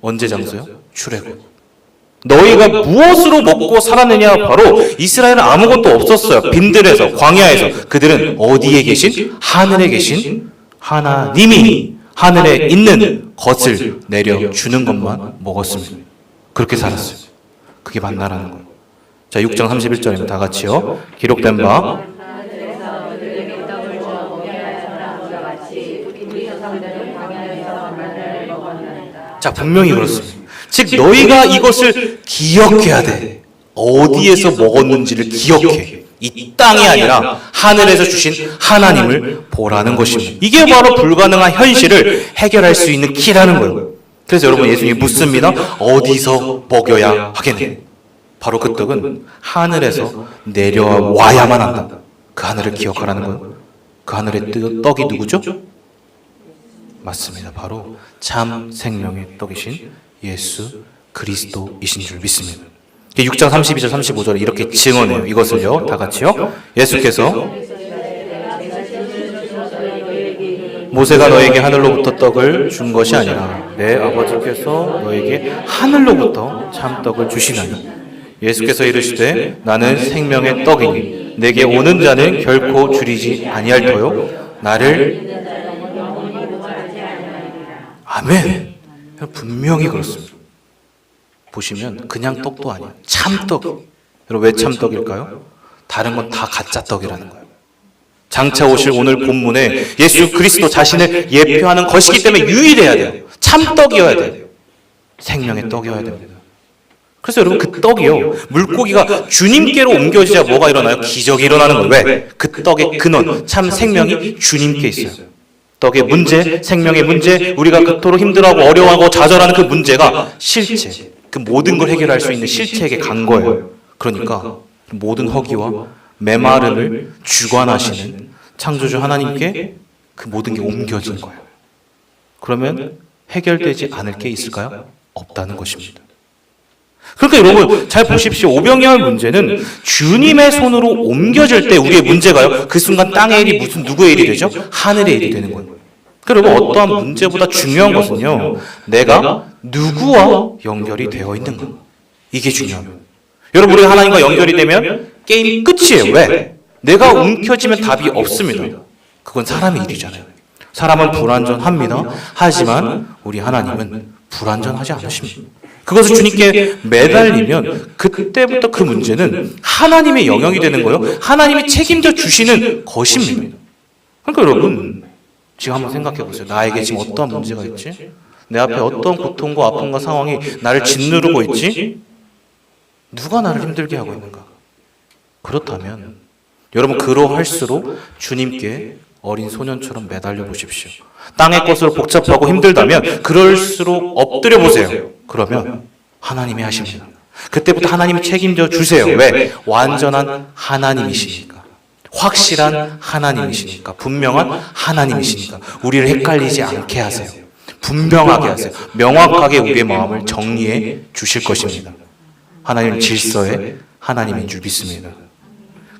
언제 장소요? 출애굽. 너희가 무엇으로 먹고 살았느냐? 바로 이스라엘은 아무것도 없었어요. 빈들에서, 광야에서. 그들은 어디에 계신? 하늘에 계신 하나님이 하늘에 있는 것을 내려주는 것만 먹었습니다. 그렇게 살았어요. 그게 만나라는 거예요. 자, 6장 31절이면 다 같이요. 기록된 바 자, 분명히 그렇습니다. 즉, 너희가 이것을 기억해야 돼. 어디에서 먹었는지를 기억해. 이 땅이 아니라 하늘에서 주신 하나님을 보라는 것입니다. 이게 바로 불가능한 현실을 해결할 수 있는 키라는 거예요. 그래서 여러분, 예수님이 묻습니다. 어디서 먹여야 하겠느냐. 바로 그 떡은 하늘에서 내려와야만 한다. 그 하늘을 기억하라는 거예요. 그 하늘의 떡이 누구죠? 맞습니다. 바로 참 생명의 떡이신 예수 그리스도이신 줄 믿습니다. 6장 32절 35절에 이렇게 증언해요. 이것을요, 다 같이요. 예수께서 모세가 너에게 하늘로부터 떡을 준 것이 아니라 내 아버지께서 너에게 하늘로부터 참떡을 주시나니 예수께서 이르시되 나는 생명의 떡이니 내게 오는 자는 결코 줄이지 아니할 터요 나를 아멘. 분명히 그렇습니다. 보시면 그냥 떡도 아니에요. 참떡. 여러분 왜 참떡일까요? 다른 건 다 가짜 떡이라는 거예요. 장차 오실 오늘 본문에 예수 그리스도 자신을 예표하는 것이기 때문에 유일해야 돼요. 참떡이어야 돼요. 생명의 떡이어야 됩니다. 그래서 여러분 그 떡이요, 물고기가 주님께로 옮겨지자 뭐가 일어나요? 기적이 일어나는 거예요. 왜? 그 떡의 근원, 참 생명이 주님께 있어요. 떡의 문제, 생명의 문제, 우리가 그토록 힘들어하고 어려워하고 좌절하는 그 문제가 실체, 그 모든 걸 해결할 수 있는 실체에게 간 거예요. 그러니까 모든 허기와 메마름을 주관하시는 창조주 하나님께 그 모든 게 옮겨진 거예요. 그러면 해결되지 않을 게 있을까요? 없다는 것입니다. 그러니까 여러분 잘 보십시오. 오병이어의 문제는 주님의 손으로 옮겨질 때 우리의 문제가요, 그 순간 땅의 일이 무슨 누구의 일이 되죠? 하늘의 일이 되는 거예요. 그러니까 여러분 어떠한 문제보다 중요한 것은요, 내가 누구와 연결이 되어 있는가. 이게 중요합니다. 여러분 우리가 하나님과 연결이 되면 게임 끝이에요. 왜? 내가 움켜쥐면 답이 없습니다. 그건 사람의 일이잖아요. 사람은 불완전합니다. 하지만 우리 하나님은 불완전하지 않으십니다. 그것을 주님께 매달리면 그때부터 그 문제는 하나님의 영역이 되는 거예요. 하나님이 책임져 주시는 것입니다. 그러니까 여러분 지금 한번 생각해 보세요. 나에게 지금 어떠한 문제가 있지? 내 앞에 어떤 고통과 아픔과 상황이 나를 짓누르고 있지? 누가 나를 힘들게 하고 있는가? 그렇다면 여러분 그러할수록 주님께 어린 소년처럼 매달려 보십시오. 땅의 것으로 복잡하고 힘들다면 그럴수록 엎드려 보세요. 그러면 하나님이 하십니다. 그때부터 하나님이 책임져 주세요. 왜? 완전한 하나님이시니까. 확실한 하나님이시니까. 분명한 하나님이시니까. 우리를 헷갈리지 않게 하세요. 분명하게 하세요. 명확하게 우리의 마음을 정리해 주실 것입니다. 하나님 질서의 하나님인 줄 믿습니다.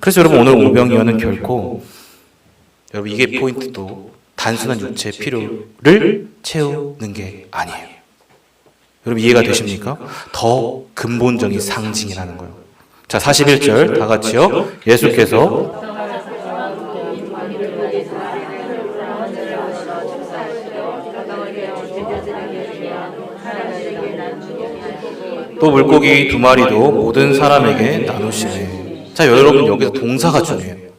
그래서 여러분 오늘 오병이어는 결코 여러분 이게 포인트도 단순한 육체의 필요를 채우는 게 아니에요. 여러분 이해가 되십니까? 더 근본적인 상징이라는 거예요. 자 41절 다 같이요. 예수께서 또 물고기 2마리도 모든 사람에게 나누시네. 자 여러분 여기서 동사가 중요해요.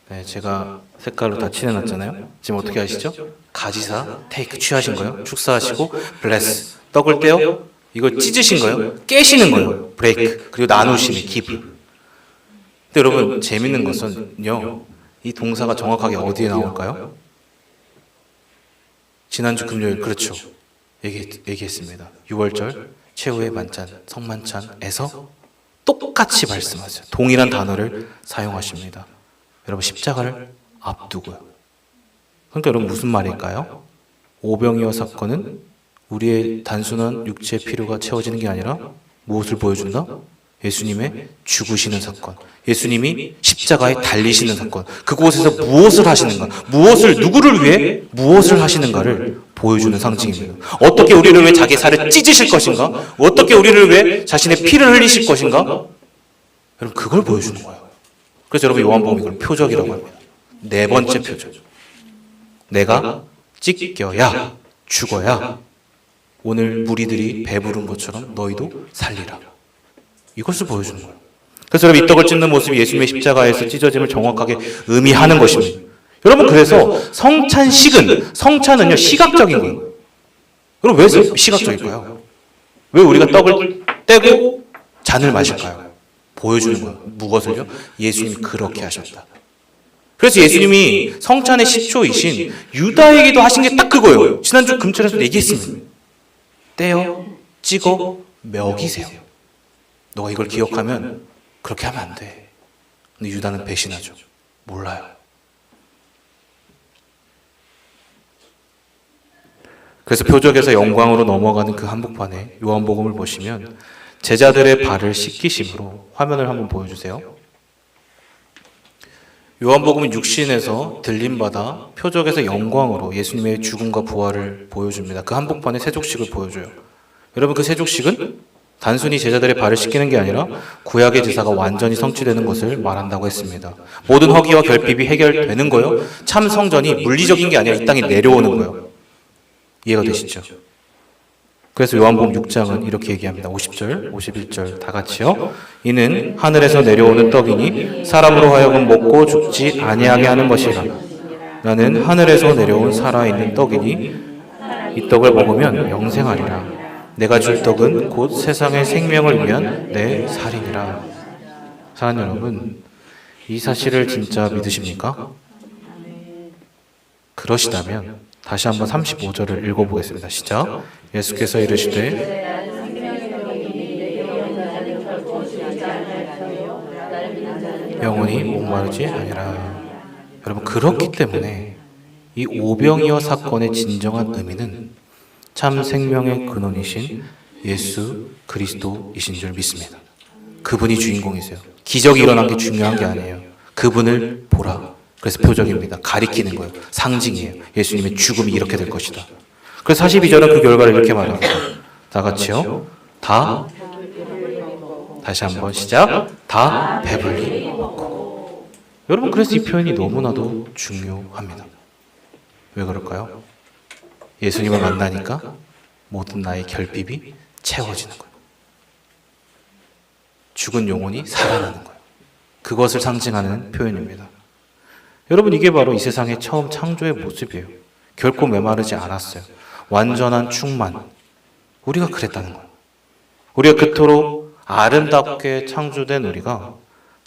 네, 제가 색깔로 다 칠해놨잖아요. 지금 어떻게 하시죠? 가지사 테이크 취하신 거예요. 축사하시고 블레스 떡을 떼어 이걸 찢으신 거예요. 깨시는 거예요. 브레이크 그리고 나누심이 기브. 근데 여러분 재밌는 것은요, 이 동사가 정확하게 어디에 나올까요? 지난주 금요일 그렇죠. 얘기했습니다. 6월절 최후의 만찬 성만찬에서 똑같이 말씀하세요. 동일한 단어를 사용하십니다. 여러분 십자가를 앞두고요. 그러니까 여러분 무슨 말일까요? 오병이어 사건은 우리의 단순한 육체의 필요가 채워지는 게 아니라 무엇을 보여준다? 예수님의 죽으시는 사건, 예수님이 십자가에 달리시는 사건, 그곳에서 무엇을 하시는가, 무엇을 누구를 위해 무엇을 하시는가를 보여주는 상징입니다. 어떻게 우리를 위해 자기 살을 찢으실 것인가, 어떻게 우리를 위해 자신의 피를 흘리실 것인가, 여러분 그걸 보여주는 거예요. 그래서 여러분 요한복음 이걸 표적이라고 합니다. 네 번째 표적. 내가 찢겨야 죽어야 오늘 무리들이 배부른 것처럼 너희도 살리라. 이것을 보여주는 거예요. 그래서 여러분 이 떡을 찢는 모습이 예수님의 십자가에서 찢어짐을 정확하게 의미하는 것입니다. 여러분 그래서 성찬은요 시각적인 거예요. 여러분 왜 시각적일까요? 왜 우리가 떡을 떼고 잔을 마실까요? 보여주는 거예요. 무엇을요? 예수님이 그렇게 하셨다. 그래서 예수님이 성찬의 시초이신 유다에게도 하신 게 딱 그거예요. 지난주 금철에서 얘기했습니다. 떼어 찍어 먹이세요. 너가 이걸 기억하면 그렇게 하면 안 돼. 근데 유다는 배신하죠. 몰라요. 그래서 표적에서 영광으로 넘어가는 그 한복판에 요한복음을 보시면 제자들의 발을 씻기심으로, 화면을 한번 보여주세요. 요한복음은 육신에서 들림받아 표적에서 영광으로 예수님의 죽음과 부활을 보여줍니다. 그 한복판에 세족식을 보여줘요. 여러분, 그 세족식은 단순히 제자들의 발을 씻기는 게 아니라 구약의 제사가 완전히 성취되는 것을 말한다고 했습니다. 모든 허기와 결핍이 해결되는 거예요. 참 성전이 물리적인 게 아니라 이 땅에 내려오는 거예요. 이해가 되시죠? 그래서 요한복음 6장은 이렇게 얘기합니다. 50절, 51절 다 같이요. 이는 하늘에서 내려오는 떡이니 사람으로 하여금 먹고 죽지 아니하게 하는 것이라. 나는 하늘에서 내려온 살아있는 떡이니 이 떡을 먹으면 영생하리라. 내가 줄 떡은 곧 세상의 생명을 위한 내 살이니라. 사랑하는 여러분, 이 사실을 진짜 믿으십니까? 그러시다면 다시 한번 35절을 읽어보겠습니다. 시작. 예수께서 이르시되 영원히 목마르지 아니라. 여러분, 그렇기 때문에 이 오병이어 사건의 진정한 의미는 참 생명의 근원이신 예수 그리스도이신 줄 믿습니다. 그분이 주인공이세요. 기적이 일어난 게 중요한 게 아니에요. 그분을 보라. 그래서 표적입니다. 가리키는 거예요. 상징이에요. 예수님의 죽음이 이렇게 될 것이다. 그래서 42절은 그 결과를 이렇게 말합니다. 다 같이요. 다시 한번 시작. 다 배불리 먹고. 여러분, 그래서 이 표현이 너무나도 중요합니다. 왜 그럴까요? 예수님을 만나니까 모든 나의 결핍이 채워지는 거예요. 죽은 영혼이 살아나는 거예요. 그것을 상징하는 표현입니다. 여러분, 이게 바로 이 세상의 처음 창조의 모습이에요. 결코 메마르지 않았어요. 완전한 충만. 우리가 그랬다는 거예요. 우리가 그토록 아름답게 창조된 우리가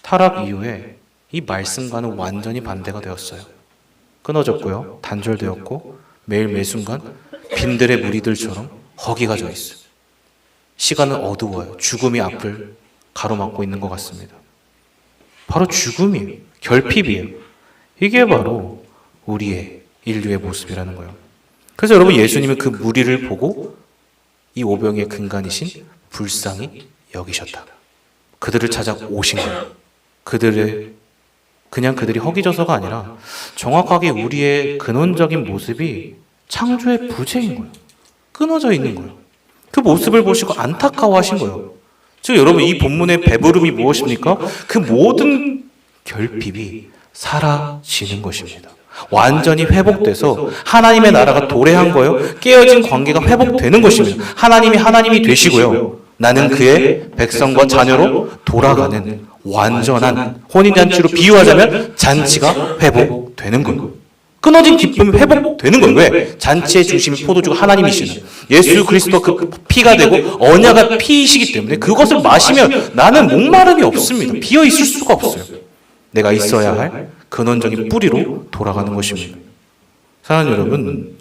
타락 이후에 이 말씀과는 완전히 반대가 되었어요. 끊어졌고요. 단절되었고 매일 매순간 빈들의 무리들처럼 허기가 져 있어요. 시간은 어두워요. 죽음이 앞을 가로막고 있는 것 같습니다. 바로 죽음이에요. 결핍이에요. 이게 바로 우리의 인류의 모습이라는 거예요. 그래서 여러분, 예수님은 그 무리를 보고 이 오병이의 근간이신 불쌍히 여기셨다. 그들을 찾아 오신 거예요. 그들이 허기져서가 아니라 정확하게 우리의 근원적인 모습이 창조의 부재인 거예요. 끊어져 있는 거예요. 그 모습을 보시고 안타까워하신 거예요. 즉, 여러분, 이 본문의 배부름이 무엇입니까? 그 모든 결핍이 사라지는 것입니다. 완전히 회복돼서 하나님의 나라가 도래한 거예요. 깨어진 관계가 회복되는 것입니다. 하나님이 하나님이 되시고요. 나는 그의 백성과 자녀로 돌아가는 완전한 혼인잔치로 비유하자면 잔치가 회복되는 거예요. 끊어진 기쁨이 회복되는 거예요. 왜? 잔치의 중심이 포도주가 하나님이시는 예수 그리스도 그 피가 되고 언약의 피이시기 때문에 그것을 마시면 나는 목마름이 없습니다. 비어 있을 수가 없어요. 내가 있어야 할 근원적인 뿌리로 돌아가는 것입니다. 사랑하는 여러분,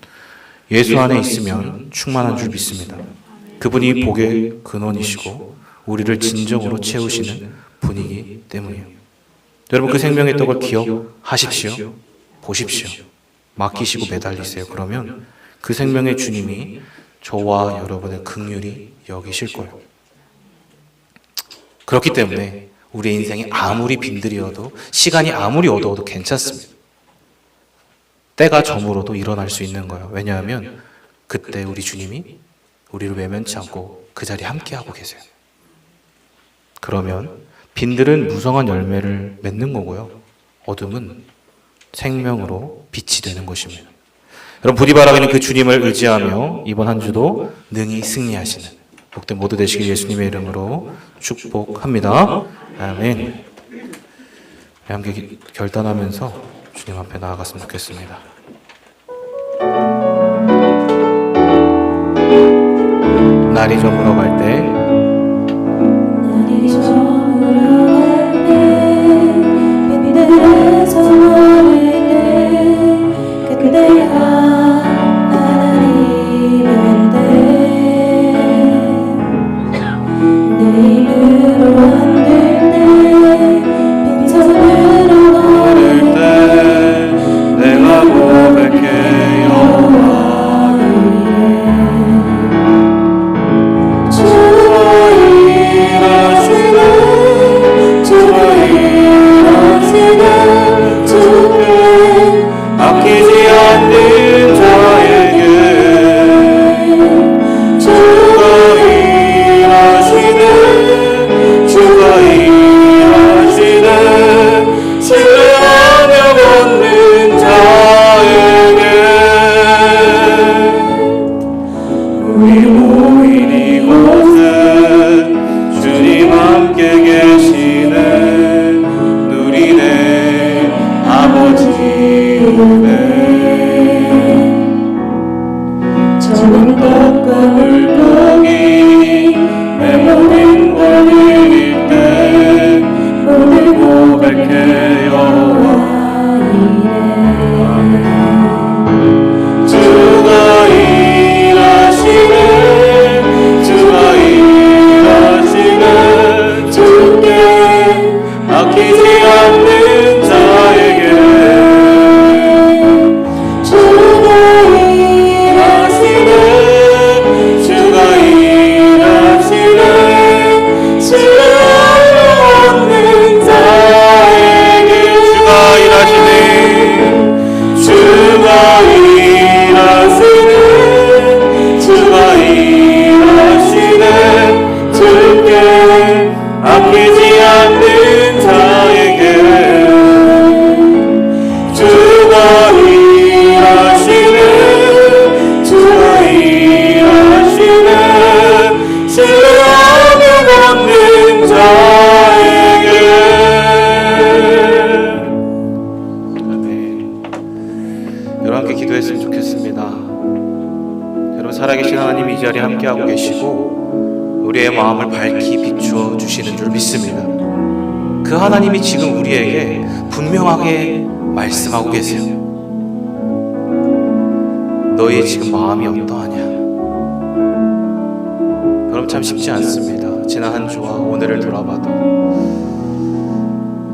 예수 안에 있으면 충만한 줄 믿습니다. 그분이 복의 근원이시고 우리를 진정으로 채우시는 분이기 때문이에요. 여러분, 그 생명의 떡을 기억하십시오. 보십시오. 맡기시고 매달리세요. 그러면 그 생명의 주님이 저와 여러분의 긍휼히 여기실 거예요. 그렇기 때문에 우리의 인생이 아무리 빈들이어도, 시간이 아무리 어두워도 괜찮습니다. 때가 저물어도 일어날 수 있는 거예요. 왜냐하면 그때 우리 주님이 우리를 외면치 않고 그 자리에 함께하고 계세요. 그러면 빈들은 무성한 열매를 맺는 거고요. 어둠은 생명으로 빛이 되는 것입니다. 여러분, 부디 바라기는 그 주님을 의지하며 이번 한 주도 능히 승리하시는 복된 모두 되시길 예수님의 이름으로 축복합니다. 아멘. 함께 결단하면서 주님 앞에 나아갔으면 좋겠습니다. 날이 저물어갈 때 빈들에서 멀을 때 그때야 하나님은 내 이름을 살아계신 하나님이 이 자리에 함께하고 계시고 우리의 마음을 밝히 비추어 주시는 줄 믿습니다. 그 하나님이 지금 우리에게 분명하게 말씀하고 계세요. 너희의 지금 마음이 어떠하냐? 여러분, 참 쉽지 않습니다. 지난 한 주와 오늘을 돌아봐도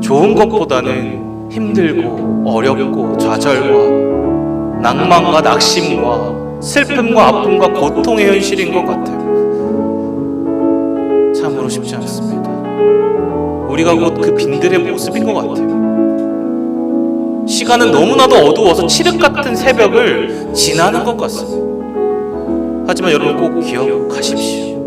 좋은 것보다는 힘들고 어렵고 좌절과 낭만과 낙심과 슬픔과 아픔과 고통의 현실인 것 같아요. 참으로 쉽지 않습니다. 우리가 곧 그 빈들의 모습인 것 같아요. 시간은 너무나도 어두워서 칠흑 같은 새벽을 지나는 것 같습니다. 하지만 여러분 꼭 기억하십시오.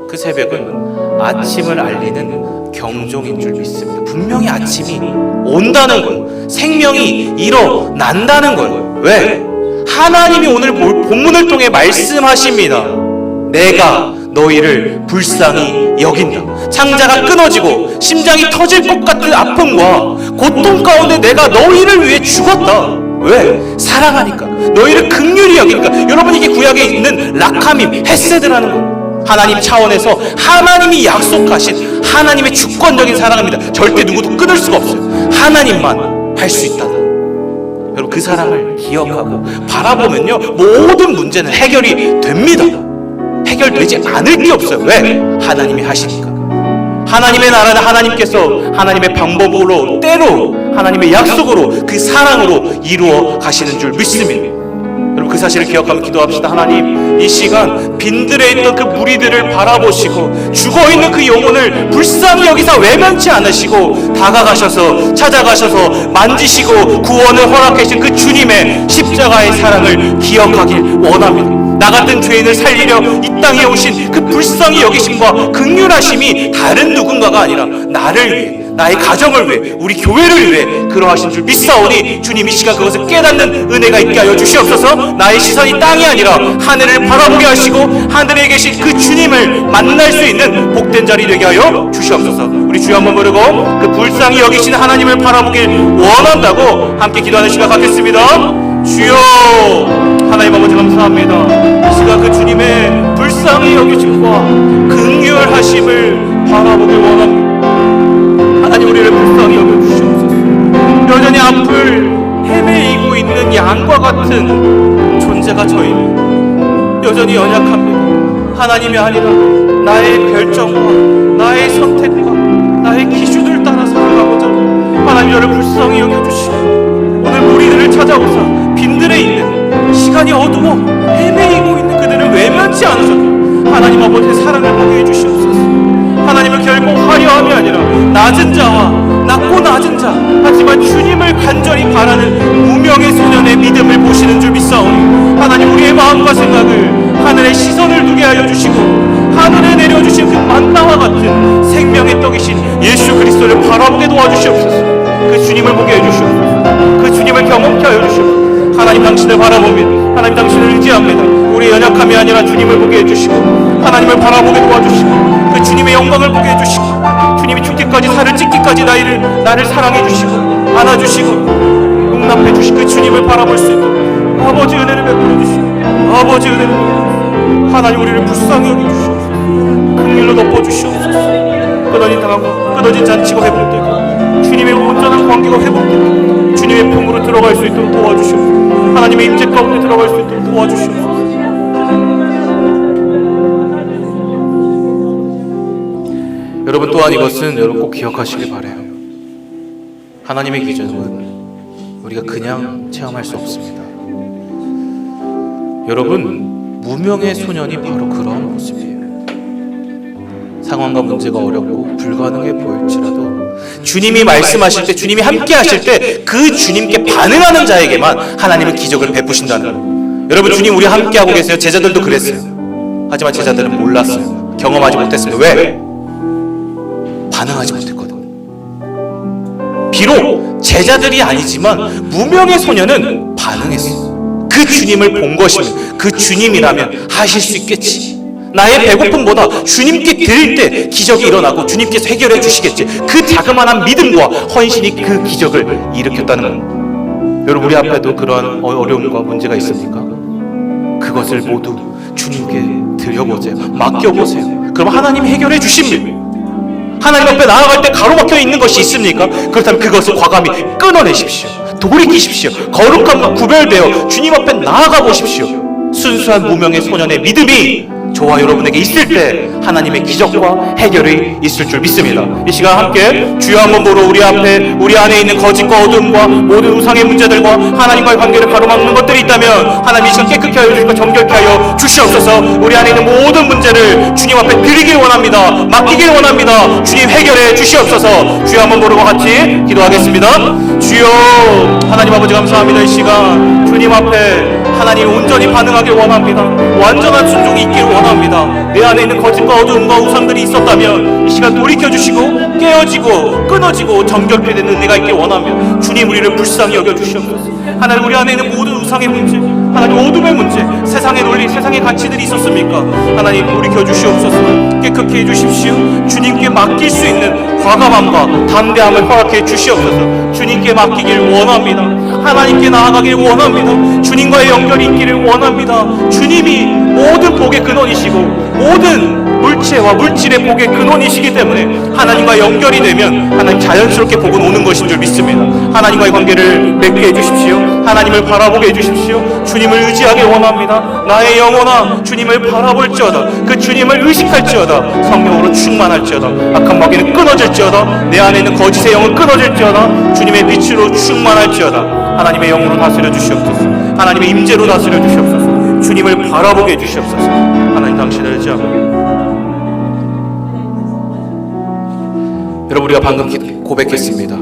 그 새벽은 아침을 알리는 경종인 줄 믿습니다. 분명히 아침이 온다는 거예요. 생명이 일어난다는 거예요. 왜? 하나님이 오늘 본문을 통해 말씀하십니다. 내가 너희를 불쌍히 여긴다. 창자가 끊어지고 심장이 터질 것 같은 아픔과 고통 가운데 내가 너희를 위해 죽었다. 왜? 사랑하니까. 너희를 긍휼히 여기니까. 여러분, 이게 구약에 있는 라카밈, 헤세드라는 거예요. 하나님 차원에서 하나님이 약속하신 하나님의 주권적인 사랑입니다. 절대 누구도 끊을 수가 없어요. 하나님만 할 수 있다. 여러분, 그 사랑을 기억하고 바라보면요, 모든 문제는 해결이 됩니다. 해결되지 않을 게 없어요. 왜? 하나님이 하시니까. 하나님의 나라는 하나님께서 하나님의 방법으로, 때로 하나님의 약속으로, 그 사랑으로 이루어 가시는 줄 믿습니다. 여러분, 그 사실을 기억하며 기도합시다. 하나님, 이 시간 빈들에 있던 그 무리들을 바라보시고 죽어있는 그 영혼을 불쌍히 여기서 외면치 않으시고 다가가셔서 찾아가셔서 만지시고 구원을 허락해 주신 그 주님의 십자가의 사랑을 기억하길 원합니다. 나 같은 죄인을 살리려 이 땅에 오신 그 불쌍히 여기심과 긍휼하심이 다른 누군가가 아니라 나를 위해, 나의 가정을 위해, 우리 교회를 위해 그러하신 줄 믿사오니 주님 이 시간 그것을 깨닫는 은혜가 있게 하여 주시옵소서. 나의 시선이 땅이 아니라 하늘을 바라보게 하시고 하늘에 계신 그 주님을 만날 수 있는 복된 자리 되게 하여 주시옵소서. 우리 주여 한번 부르고 그 불쌍히 여기시는 하나님을 바라보길 원한다고 함께 기도하는 시간 갖겠습니다. 주여, 하나님 아버지 감사합니다. 이 시간 그 주님의 불쌍히 여기심과 긍휼하심을 바라보길 원합니다. 하나님, 우리를 불쌍히 여겨주시옵소서. 여전히 앞을 헤매이고 있는 양과 같은 존재가 저희는 여전히 연약합니다. 하나님이 아니라 나의 결정과 나의 선택과 나의 기준을 따라 살아가고자 하나님, 저를 불쌍히 여겨주시고 오늘 무리들을 찾아오사 빈들에 있는, 시간이 어두워 헤매이고 있는 그들을 외면치 않으셔도 하나님 아버지의 사랑을 보게 해주시옵소서. 하나님은 결코 화려함이 아니라 낮은 자와 낮고 낮은 자, 하지만 주님을 간절히 바라는 무명의 소년의 믿음을 보시는 줄 믿사오니 하나님, 우리의 마음과 생각을 하늘의 시선을 두게 하여 주시고 하늘에 내려주신 그 만나와 같은 생명의 떡이신 예수 그리스도를 바라보게 도와주시옵소서. 그 주님을 보게 해주시옵소서. 그 주님을 경험케 하여 주시옵소서. 하나님, 당신을 바라보며 하나님 당신을 의지합니다. 우리의 연약함이 아니라 주님을 보게 해주시고 하나님을 바라보게 도와주시고 그 주님의 영광을 보게 해주시고 주님이 죽기까지, 살을 찢기까지 나를 사랑해 주시고 안아주시고 용납해 주시고 그 주님을 바라볼 수 있도록 아버지 은혜를 베풀어 주시고 아버지 은혜를 베풀어 주시고 하나님, 우리를 불쌍히 여겨주시옵소서. 긍휼로 덮어주시옵소서. 끊어진 당하고 끊어진 잔치가 회복되고 주님의 온전한 관계가 회복되고 주님의 품으로 들어갈 수 있도록 도와주시옵소서. 하나님의 임재 가운데 들어갈 수 있도록 도와주시옵소서. 여러분, 또한 이것은 여러분 꼭 기억하시길 바라요. 하나님의 기준은 우리가 그냥 체험할 수 없습니다. 여러분, 무명의 소년이 바로 그러한 모습이에요. 상황과 문제가 어렵고 불가능해 보일지라도 주님이 말씀하실 때, 주님이 함께 하실 때 그 주님께 반응하는 자에게만 하나님은 기적을 베푸신다는 거예요. 여러분, 주님 우리 함께 하고 계세요. 제자들도 그랬어요. 하지만 제자들은 몰랐어요. 경험하지 못했습니다. 왜? 반응하지 못했거든요. 비록 제자들이 아니지만 무명의 소년은 반응했어요. 그 주님을 본 것이면 그 주님이라면 하실 수 있겠지. 나의 배고픔보다 주님께 드릴 때 기적이 일어나고 주님께서 해결해 주시겠지. 그 자그마한 믿음과 헌신이 그 기적을 일으켰다는 겁니다. 여러분, 우리 앞에도 그러한 어려움과 문제가 있습니까? 그것을 모두 주님께 드려보세요. 맡겨보세요. 그럼 하나님이 해결해 주십니다. 하나님 앞에 나아갈 때 가로막혀 있는 것이 있습니까? 그렇다면 그것을 과감히 끊어내십시오. 돌이키십시오. 거룩함과 구별되어 주님 앞에 나아가 보십시오. 순수한 무명의 소년의 믿음이 저와 여러분에게 있을 때 하나님의 기적과 해결이 있을 줄 믿습니다. 이 시간 함께 주여 한번 보러 우리 앞에 우리 안에 있는 거짓과 어둠과 모든 우상의 문제들과 하나님과의 관계를 가로막는 것들이 있다면 하나님 이 시간 깨끗게 하여 주시고 정결케 하여 주시옵소서. 우리 안에 있는 모든 문제를 주님 앞에 드리길 원합니다. 맡기길 원합니다. 주님 해결해 주시옵소서. 주여 한번 보러 같이 기도하겠습니다. 주여 하나님 아버지 감사합니다. 이 시간 주님 앞에 하나님 온전히 반응하길 원합니다. 완전한 순종이 있기를 원합니다. 내 안에 있는 거짓과 어두움과 우상들이 있었다면 이 시간 돌이켜주시고 깨어지고 끊어지고 정결케 되는 은혜가 있길 원하며 주님 우리를 불쌍히 여겨주시옵소서. 하나님 우리 안에 있는 모든 우상의 문제, 하나님 어둠의 문제, 세상의 논리, 세상의 가치들이 있었습니까? 하나님 돌이켜주시옵소서. 깨끗게 해주십시오. 주님께 맡길 수 있는 과감함과 담대함을 허락해 주시옵소서. 주님께 맡기길 원합니다. 하나님께 나아가길 원합니다. 주님과의 연결이 있기를 원합니다. 주님이 모든 복의 근원이시고 모든 물체와 물질의 복의 근원이시기 때문에 하나님과 연결이 되면 하나님 자연스럽게 복은 오는 것인 줄 믿습니다. 하나님과의 관계를 맺게 해주십시오. 하나님을 바라보게 해주십시오. 주님을 의지하길 원합니다. 나의 영혼아 주님을 바라볼지어다. 그 주님을 의식할지어다. 성령으로 충만할지어다. 악한 마귀는 끊어질지어다. 내 안에 있는 거짓의 영은 끊어질지어다. 주님의 빛으로 충만할지어다. 하나님의 영으로 다스려 주시옵소서. 하나님의 임재로 다스려 주시옵소서. 주님을 바라보게 해주시옵소서. 하나님 당신을 의지합니다. 여러분 우리가 방금 고백했습니다.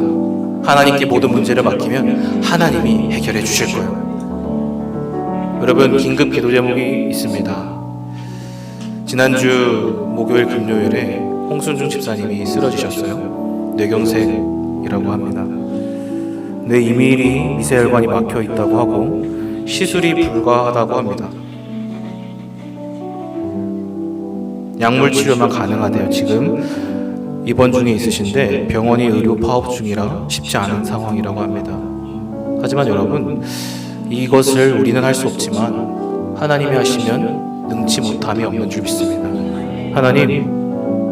하나님께 모든 문제를 맡기면 하나님이 해결해 주실 거예요. 여러분 긴급 기도 제목이 있습니다. 지난주 목요일 금요일에 홍순중 집사님이 쓰러지셨어요. 뇌경색이라고 합니다. 뇌 이밀이 미세혈관이 막혀 있다고 하고 시술이 불가하다고 합니다. 약물 치료만 가능하대요. 지금 입원 중에 있으신데 병원이 의료 파업 중이라 쉽지 않은 상황이라고 합니다. 하지만 여러분 이것을 우리는 할 수 없지만 하나님이 하시면 능치 못함이 없는 줄 믿습니다. 하나님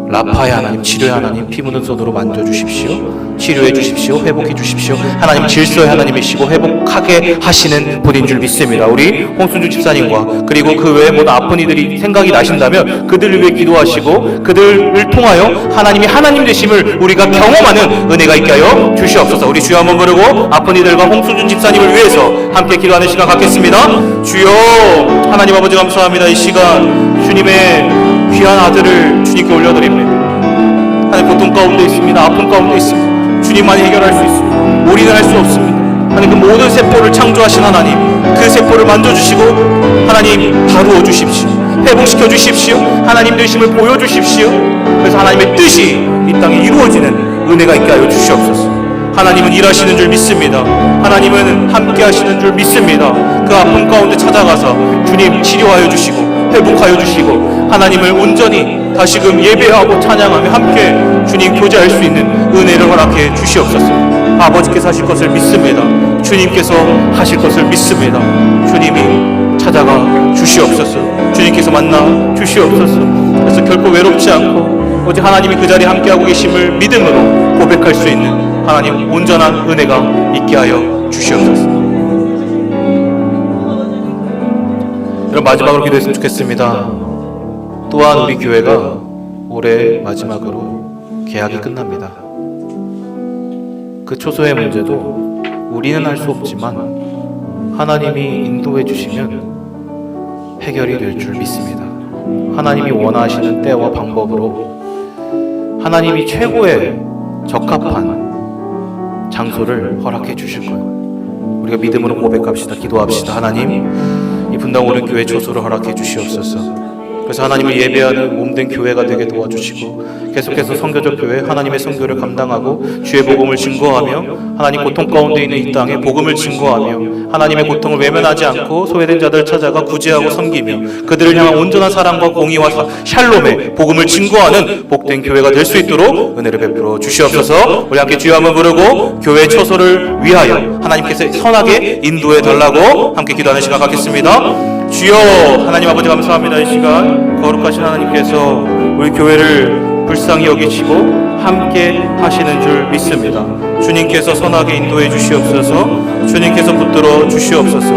라파의 하나님, 치료의 하나님, 피 묻은 손으로 만져주십시오. 치료해 주십시오. 회복해 주십시오. 하나님 질서의 하나님이시고 회복하게 하시는 분인 줄 믿습니다. 우리 홍순주 집사님과 그리고 그 외에 모든 아픈 이들이 생각이 나신다면 그들을 위해 기도하시고 그들을 통하여 하나님이 하나님 되심을 우리가 경험하는 은혜가 있게 하여 주시옵소서. 우리 주여 한번 부르고 아픈 이들과 홍순주 집사님을 위해서 함께 기도하는 시간 갖겠습니다. 주여 하나님 아버지 감사합니다. 이 시간 주님의 귀한 아들을 주님께 올려드립니다. 하나님 고통 가운데 있습니다. 아픔 가운데 있습니다. 주님만이 해결할 수 있습니다. 우리는 할 수 없습니다. 하나님 그 모든 세포를 창조하신 하나님 그 세포를 만져주시고 하나님 다루어 주십시오. 회복시켜 주십시오. 하나님 되심을 보여주십시오. 그래서 하나님의 뜻이 이 땅에 이루어지는 은혜가 있게 하여 주시옵소서. 하나님은 일하시는 줄 믿습니다. 하나님은 함께 하시는 줄 믿습니다. 그 아픔 가운데 찾아가서 주님 치료하여 주시고 회복하여 주시고 하나님을 온전히 다시금 예배하고 찬양하며 함께 주님 교제할 수 있는 은혜를 허락해 주시옵소서. 아버지께서 하실 것을 믿습니다. 주님께서 하실 것을 믿습니다. 주님이 찾아가 주시옵소서. 주님께서 만나 주시옵소서. 그래서 결코 외롭지 않고 오직 하나님이 그 자리에 함께하고 계심을 믿음으로 고백할 수 있는 하나님 온전한 은혜가 있게 하여 주시옵소서. 그럼 마지막으로 기도했으면 좋겠습니다. 또한 우리 교회가 올해 마지막으로 개학이 끝납니다. 그 초소의 문제도 우리는 할 수 없지만 하나님이 인도해 주시면 해결이 될 줄 믿습니다. 하나님이 원하시는 때와 방법으로 하나님이 최고의 적합한 장소를 허락해 주실 거예요. 우리가 믿음으로 고백합시다. 기도합시다. 하나님 이 분당 오른 교회 초소를 허락해 주시옵소서. 그래서 하나님을 예배하는 몸된 교회가 되게 도와주시고 계속해서 선교적 교회 하나님의 선교를 감당하고 주의 복음을 증거하며 하나님 고통 가운데 있는 이 땅에 복음을 증거하며 하나님의 고통을 외면하지 않고 소외된 자들을 찾아가 구제하고 섬기며 그들을 향한 온전한 사랑과 공의와 샬롬의 복음을 증거하는 복된 교회가 될 수 있도록 은혜를 베풀어 주시옵소서. 우리 함께 주여 한번 부르고 교회 처소를 위하여 하나님께서 선하게 인도해 달라고 함께 기도하는 시간 갖겠습니다. 주여 하나님 아버지 감사합니다. 이 시간 거룩하신 하나님께서 우리 교회를 불쌍히 여기시고 함께 하시는 줄 믿습니다. 주님께서 선하게 인도해 주시옵소서. 주님께서 붙들어 주시옵소서.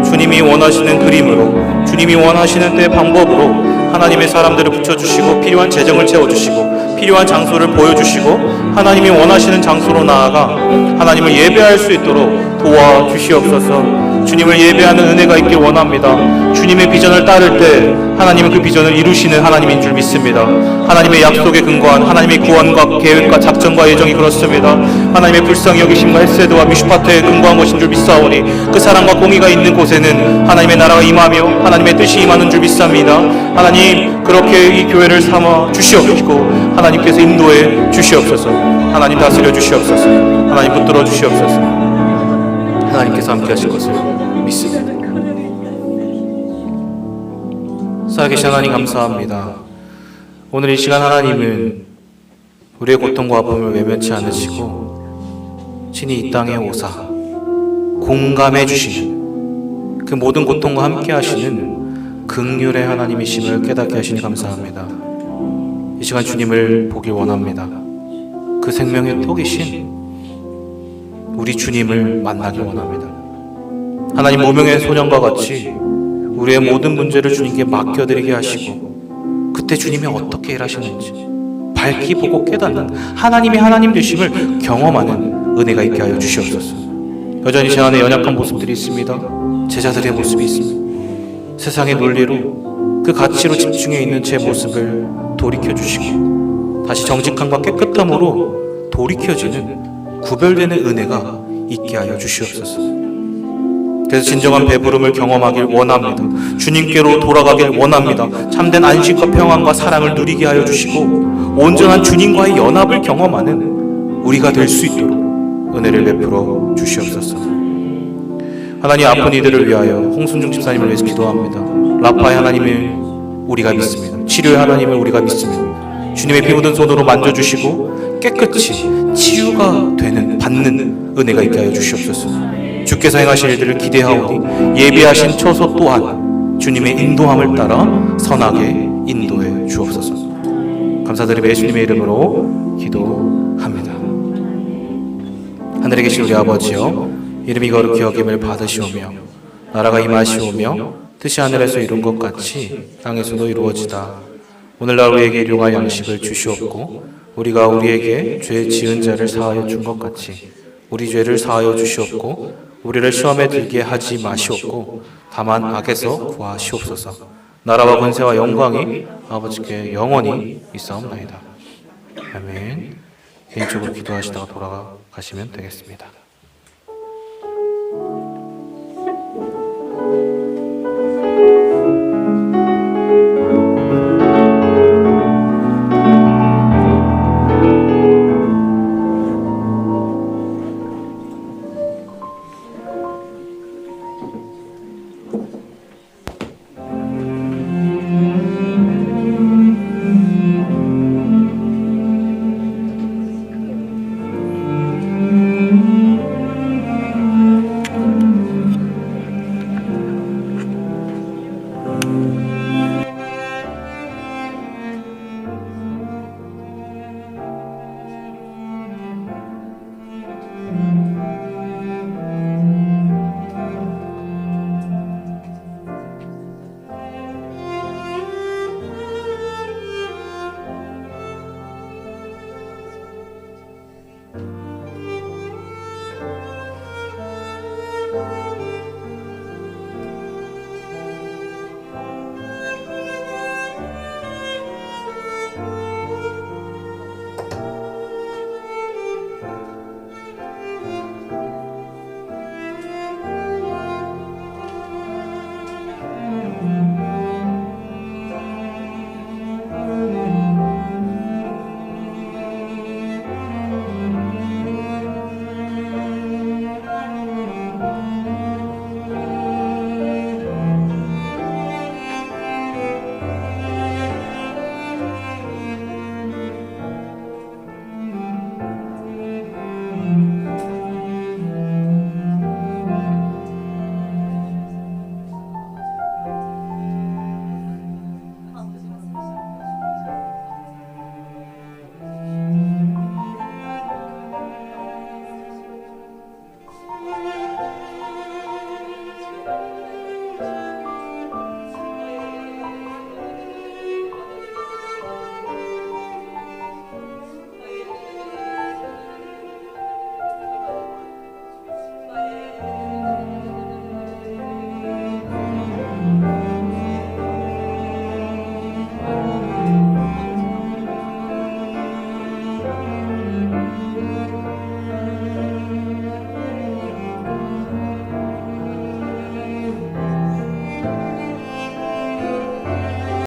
주님이 원하시는 그림으로 주님이 원하시는 때 방법으로 하나님의 사람들을 붙여주시고 필요한 재정을 채워주시고 필요한 장소를 보여주시고 하나님이 원하시는 장소로 나아가 하나님을 예배할 수 있도록 도와주시옵소서. 주님을 예배하는 은혜가 있길 원합니다. 주님의 비전을 따를 때 하나님은 그 비전을 이루시는 하나님인 줄 믿습니다. 하나님의 약속에 근거한 하나님의 구원과 계획과 작전과 예정이 그렇습니다. 하나님의 불쌍히 여기심과 헤세드와 미슈파트에 근거한 것인 줄 믿사오니 그 사랑과 공의가 있는 곳에는 하나님의 나라가 임하며 하나님의 뜻이 임하는 줄 믿습니다. 하나님 그렇게 이 교회를 삼아 주시옵시고 하나님께서 인도해 주시옵소서. 하나님 다스려 주시옵소서. 하나님 붙들어 주시옵소서. 하나님께서 함께 하실 것을 믿습니다. 살아계신 하나님 감사합니다. 오늘 이 시간 하나님은 우리의 고통과 아픔을 외면치 않으시고 친히 이 땅에 오사 공감해 주시는 그 모든 고통과 함께 하시는 긍휼의 하나님이심을 깨닫게 하시니 감사합니다. 이 시간 주님을 보길 원합니다. 그 생명의 떡이신 우리 주님을 만나길 원합니다. 하나님 무명의 소년과 같이 우리의 모든 문제를 주님께 맡겨드리게 하시고 그때 주님이 어떻게 일하시는지 밝히 보고 깨닫는 하나님이 하나님 되심을 경험하는 은혜가 있게 하여 주시옵소서. 여전히 제 안에 연약한 모습들이 있습니다. 제자들의 모습이 있습니다. 세상의 논리로 그 가치로 집중해 있는 제 모습을 돌이켜주시고 다시 정직함과 깨끗함으로 돌이켜지는 구별되는 은혜가 있게 하여 주시옵소서. 그래서 진정한 배부름을 경험하길 원합니다. 주님께로 돌아가길 원합니다. 참된 안식과 평안과 사랑을 누리게 하여 주시고 온전한 주님과의 연합을 경험하는 우리가 될 수 있도록 은혜를 베풀어 주시옵소서. 하나님 아픈 이들을 위하여 홍순중 집사님을 위해서 기도합니다. 라파의 하나님을 우리가 믿습니다. 치료의 하나님을 우리가 믿습니다. 주님의 피 묻은 손으로 만져주시고 깨끗이 치유가 되는 받는 은혜가 있게 하여 주시옵소서. 주께서 행하실 일들을 기대하오니 예비하신 처소 또한 주님의 인도함을 따라 선하게 인도해 주옵소서. 감사드리며 예수님의 이름으로 기도합니다. 하늘에 계신 우리 아버지여, 이름이 거룩히 여김을 받으시오며 나라가 임하시오며 뜻이 하늘에서 이룬 것 같이 땅에서도 이루어지다. 오늘날 우리에게 일용할 양식을 주시옵고 우리가 우리에게 죄 지은 자를 사하여 준 것 같이 우리 죄를 사하여 주시옵고 우리를 시험에 들게 하지 마시옵고 다만 악에서 구하시옵소서. 나라와 권세와 영광이 아버지께 영원히 있사옵나이다. 아멘. 개인적으로 기도하시다가 돌아가시면 되겠습니다.